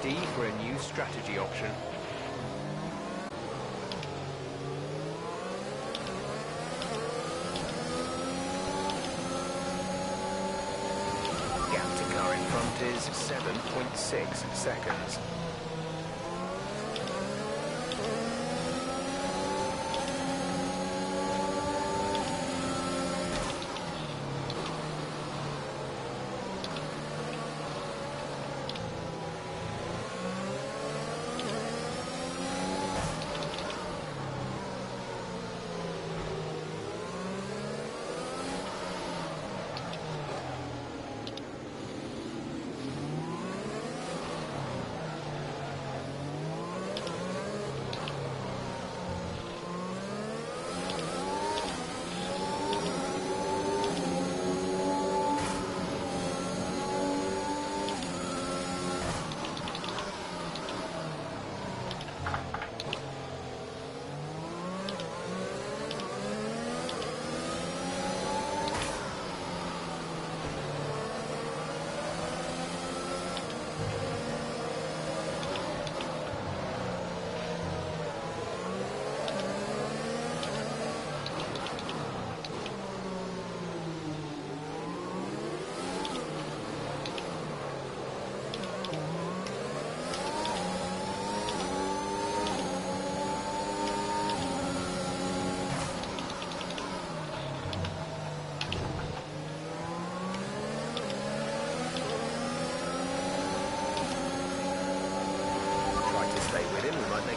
D for a new strategy option. Gap to car in front is 7.6 seconds.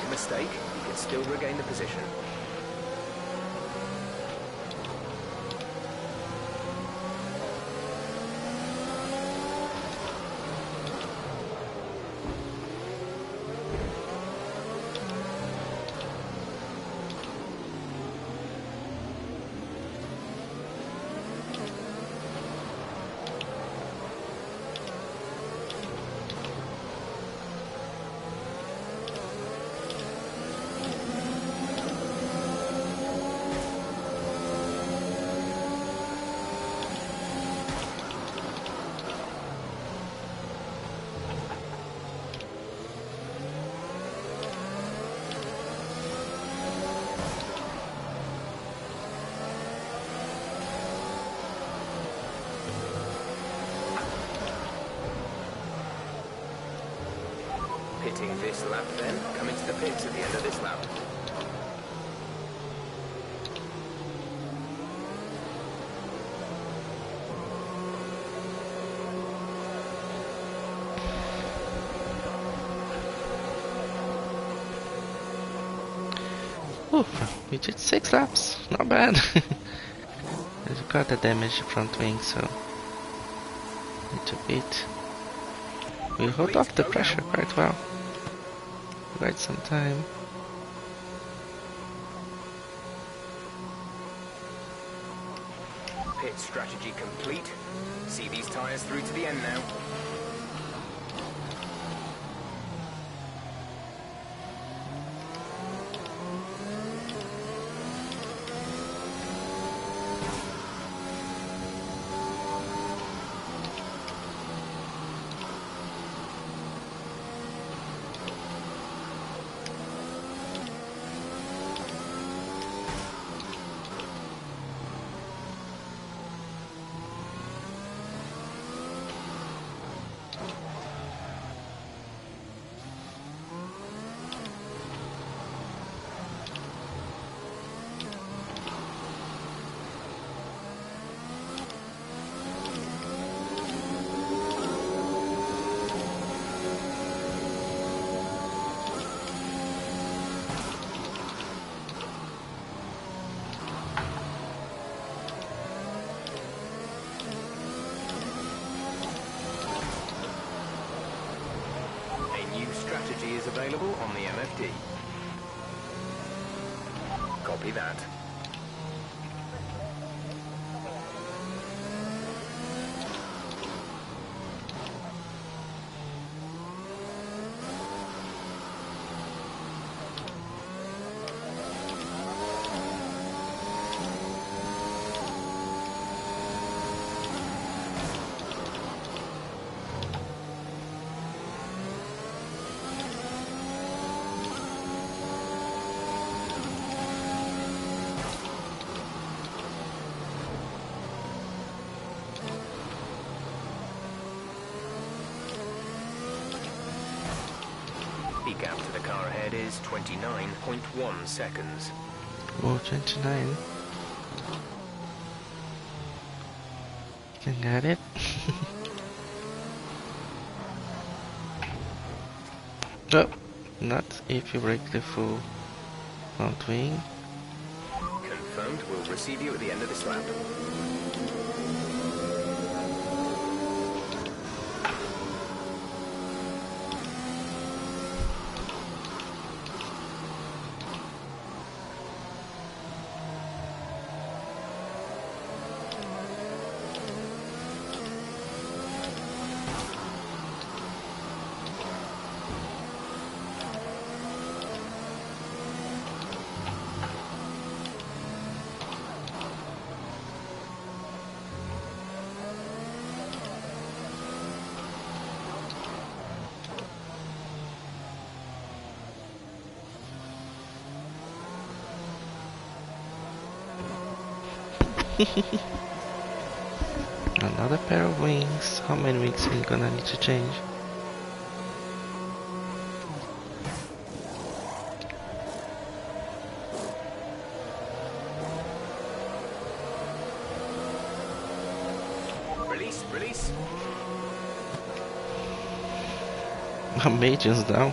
Mistake, he can still regain the position. Pitting this lap then, coming to the pits at the end of this lap.
Oof, we did 6 laps, not bad. We've got the damaged front wing, so need to beat. We hold off the pressure quite well. Quite some time.
Pit strategy complete. See these tyres through to the end now. Is available on the MFD. Copy that. speed gap to the car ahead is 29.1 seconds.
Oh, 29. Can get it. Oh, not if you break the full front wing.
Confirmed, we'll receive you at the end of this lap.
Another pair of wings. How many wings are you gonna need to change?
Release, release.
My Major's down.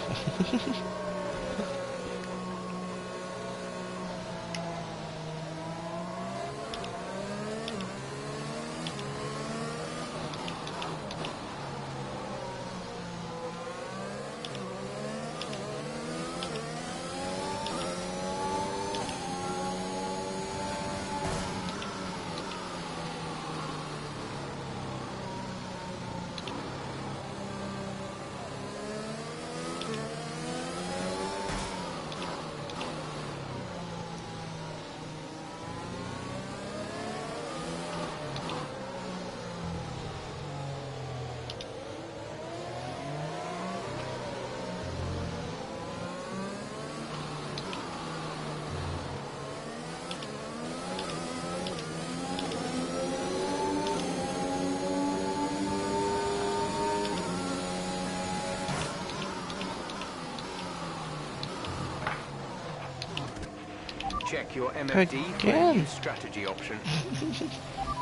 Check your MFD for a
Again.
new strategy option.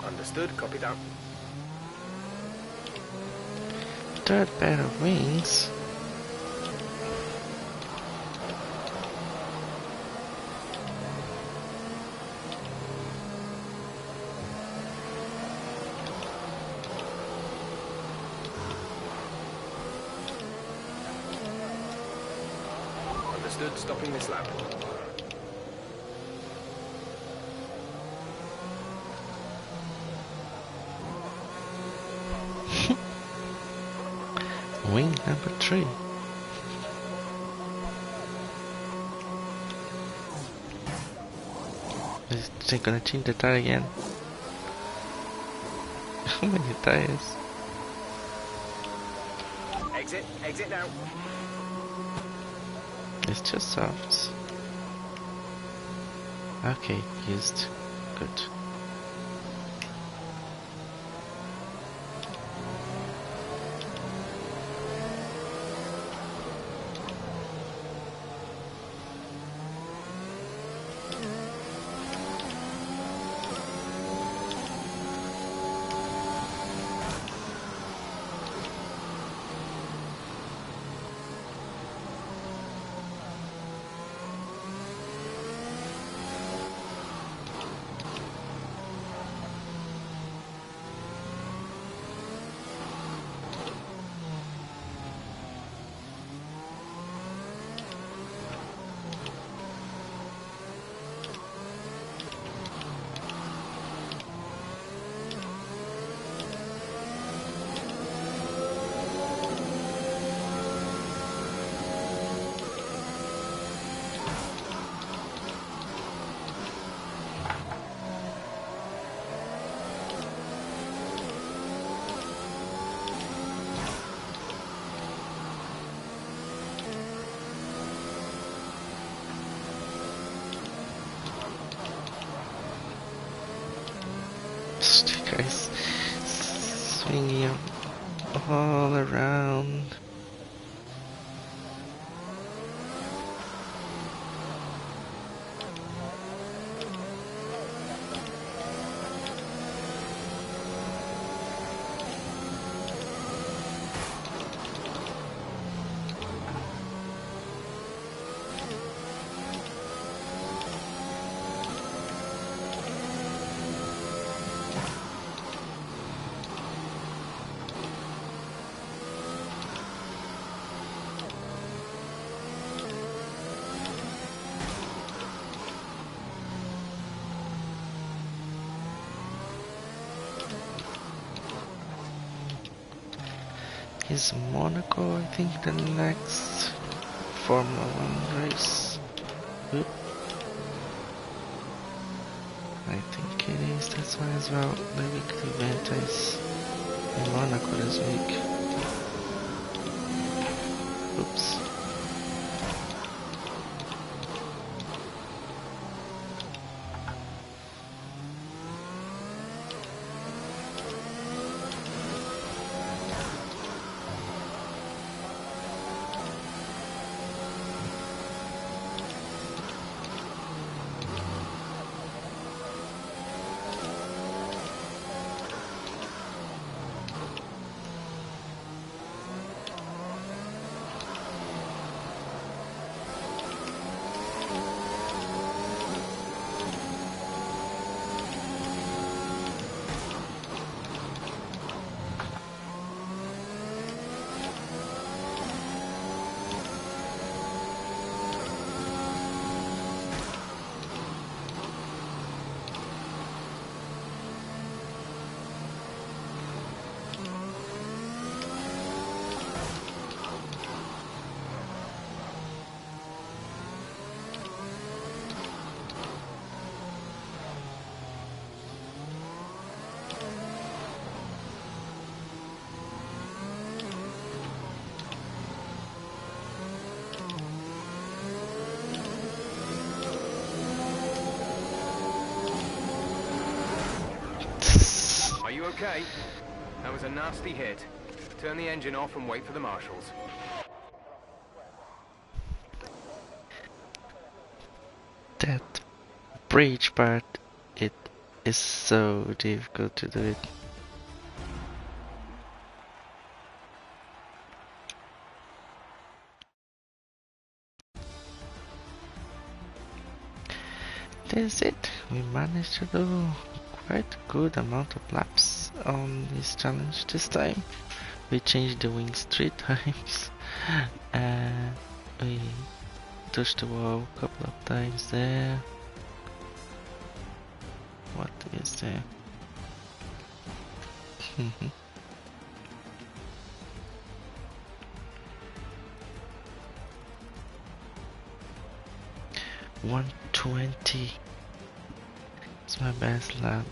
Understood, copy that.
Third pair of wings.
Understood, stopping this lap.
Wing number 3. Is they gonna change the tire again? How many tires?
Exit, exit now.
It's just softs. Okay, used. Good. Guys, swinging all around. Is Monaco, I think, the next Formula 1 race? Oop. I think it is, that's why as well the weekly event is in Monaco this week. Oops.
Are you okay? That was a nasty hit. Turn the engine off and wait for the marshals.
That bridge part, it is so difficult to do it. That's it. We managed to do quite a good amount of laps on this challenge this time. We changed the wings 3 times. We touched the wall a couple of times there. What is there? 120. It's my best lap.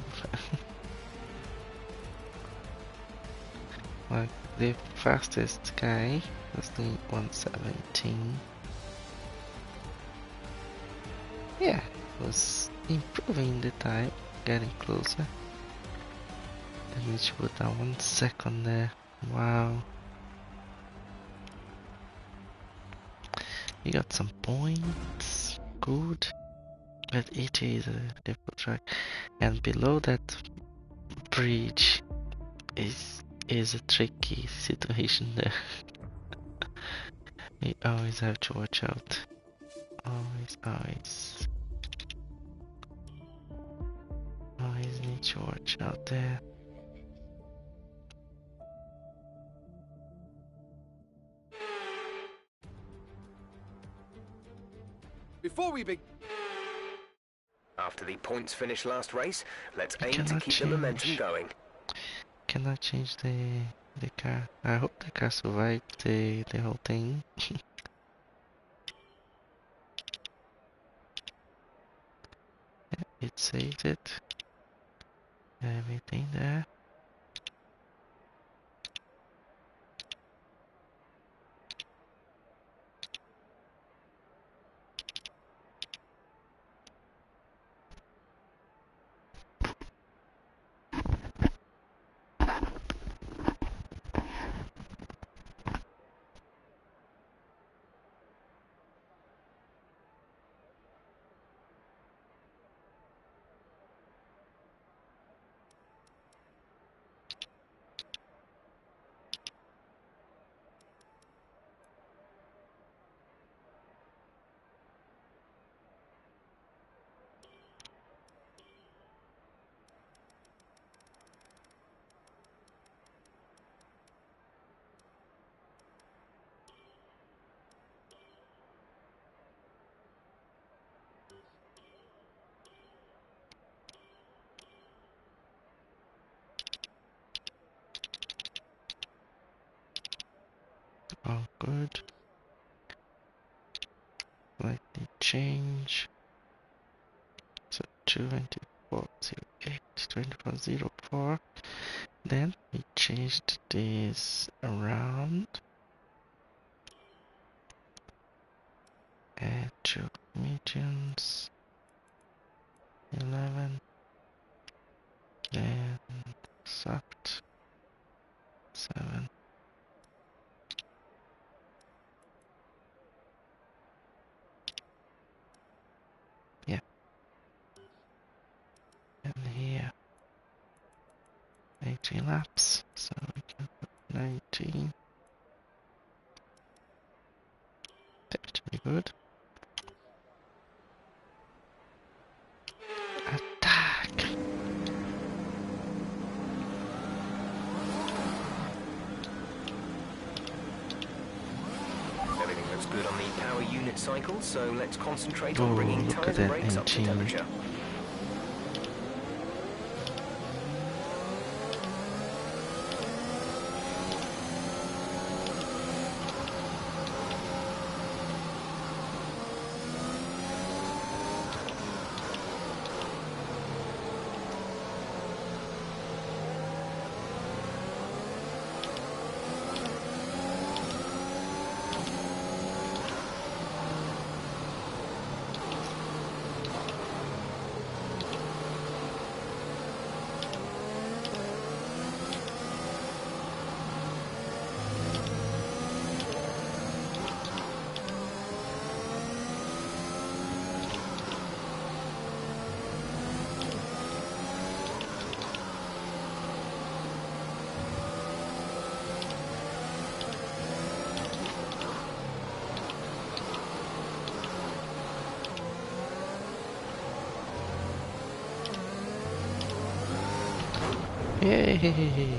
Like the fastest guy was doing 117. Yeah, was improving the time, getting closer. Let me just put that 1 second there. Wow. We got some points. Good. But it is a difficult track. And below that bridge is a tricky situation there. We always have to watch out. Always need to watch out there.
Before we begin...
After the points finish last race, let's
I
aim to
cannot
keep the momentum going.
Cannot change the car. I hope the car survived the whole thing. Yeah, it saved it. Everything there. all good. Slightly change. So 2408, 2404. Then we changed this around. Add 2 mediums. 11. Then soft. 7. Yeah. And here 18 laps, so we can put 19. That should be good. Attack!
Everything looks good on the power unit cycle, so let's concentrate on
Oh,
bringing
look at
tyres and
that
brakes up to
engine.
temperature.
Yay!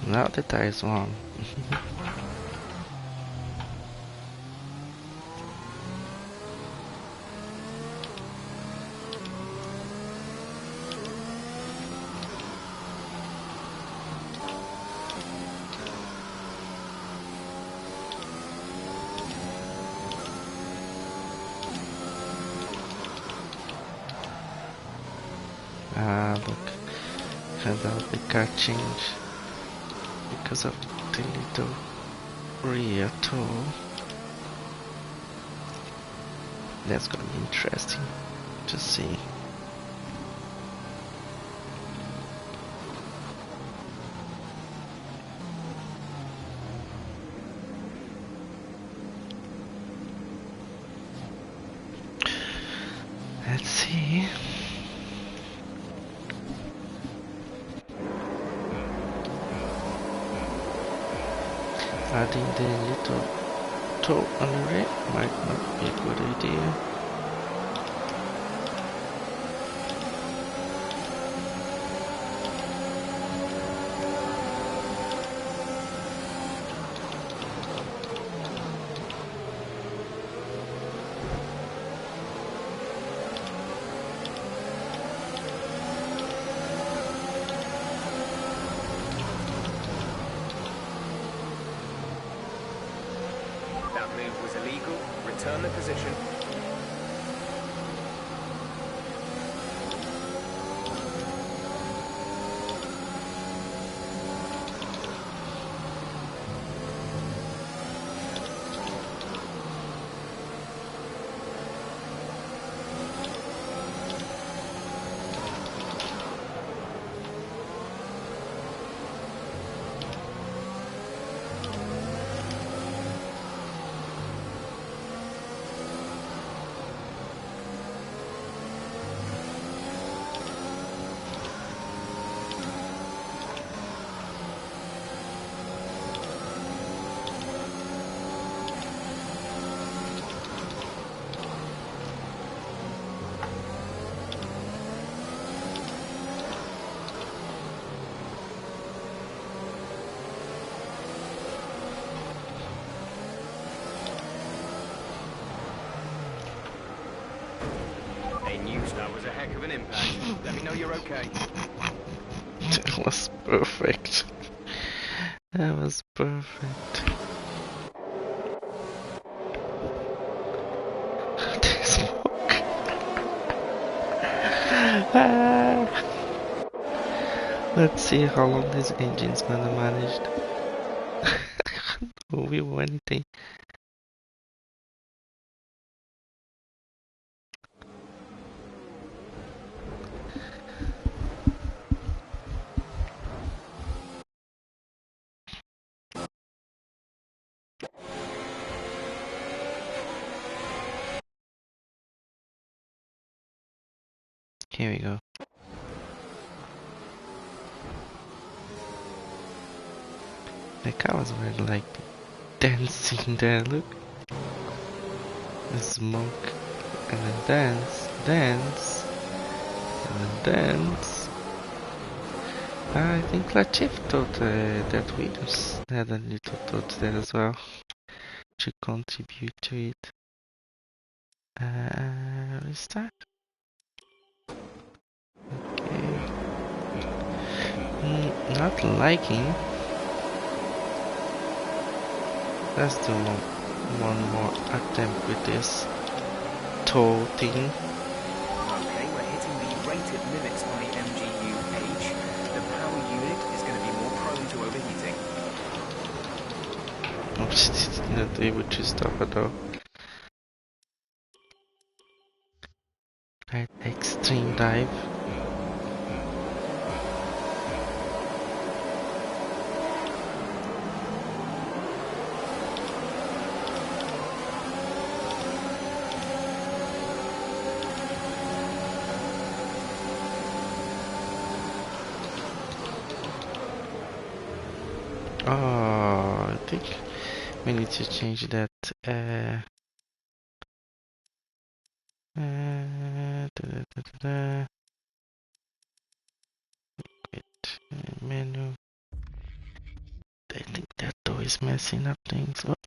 Now the tires on. Look, had all the car change because of the little rear tool. That's gonna be interesting to see. Let's see. Adding the little toe on the rear might not be a good idea.
That move was illegal. Return the position. hitting you, that was a heck of an impact. Let me know you're okay.
That was perfect. That was perfect. The smoke. Let's see how long this engine's gonna manage. No view or anything. Here we go. The cows were like dancing there, look. The smoke, and then dance, dance, and then dance. I think Latif thought that Williams had a little thought there as well to contribute to it. Restart. Okay. Not liking. Let's do one more attempt with this toe thing.
Okay, we're hitting the rated limits on the MGU H. The power unit is going to be more prone to overheating.
Oops, not able to stop at all. Right, extreme dive. Oh, I think we need to change that. Wait, menu. I think that door is messing up things. Oh.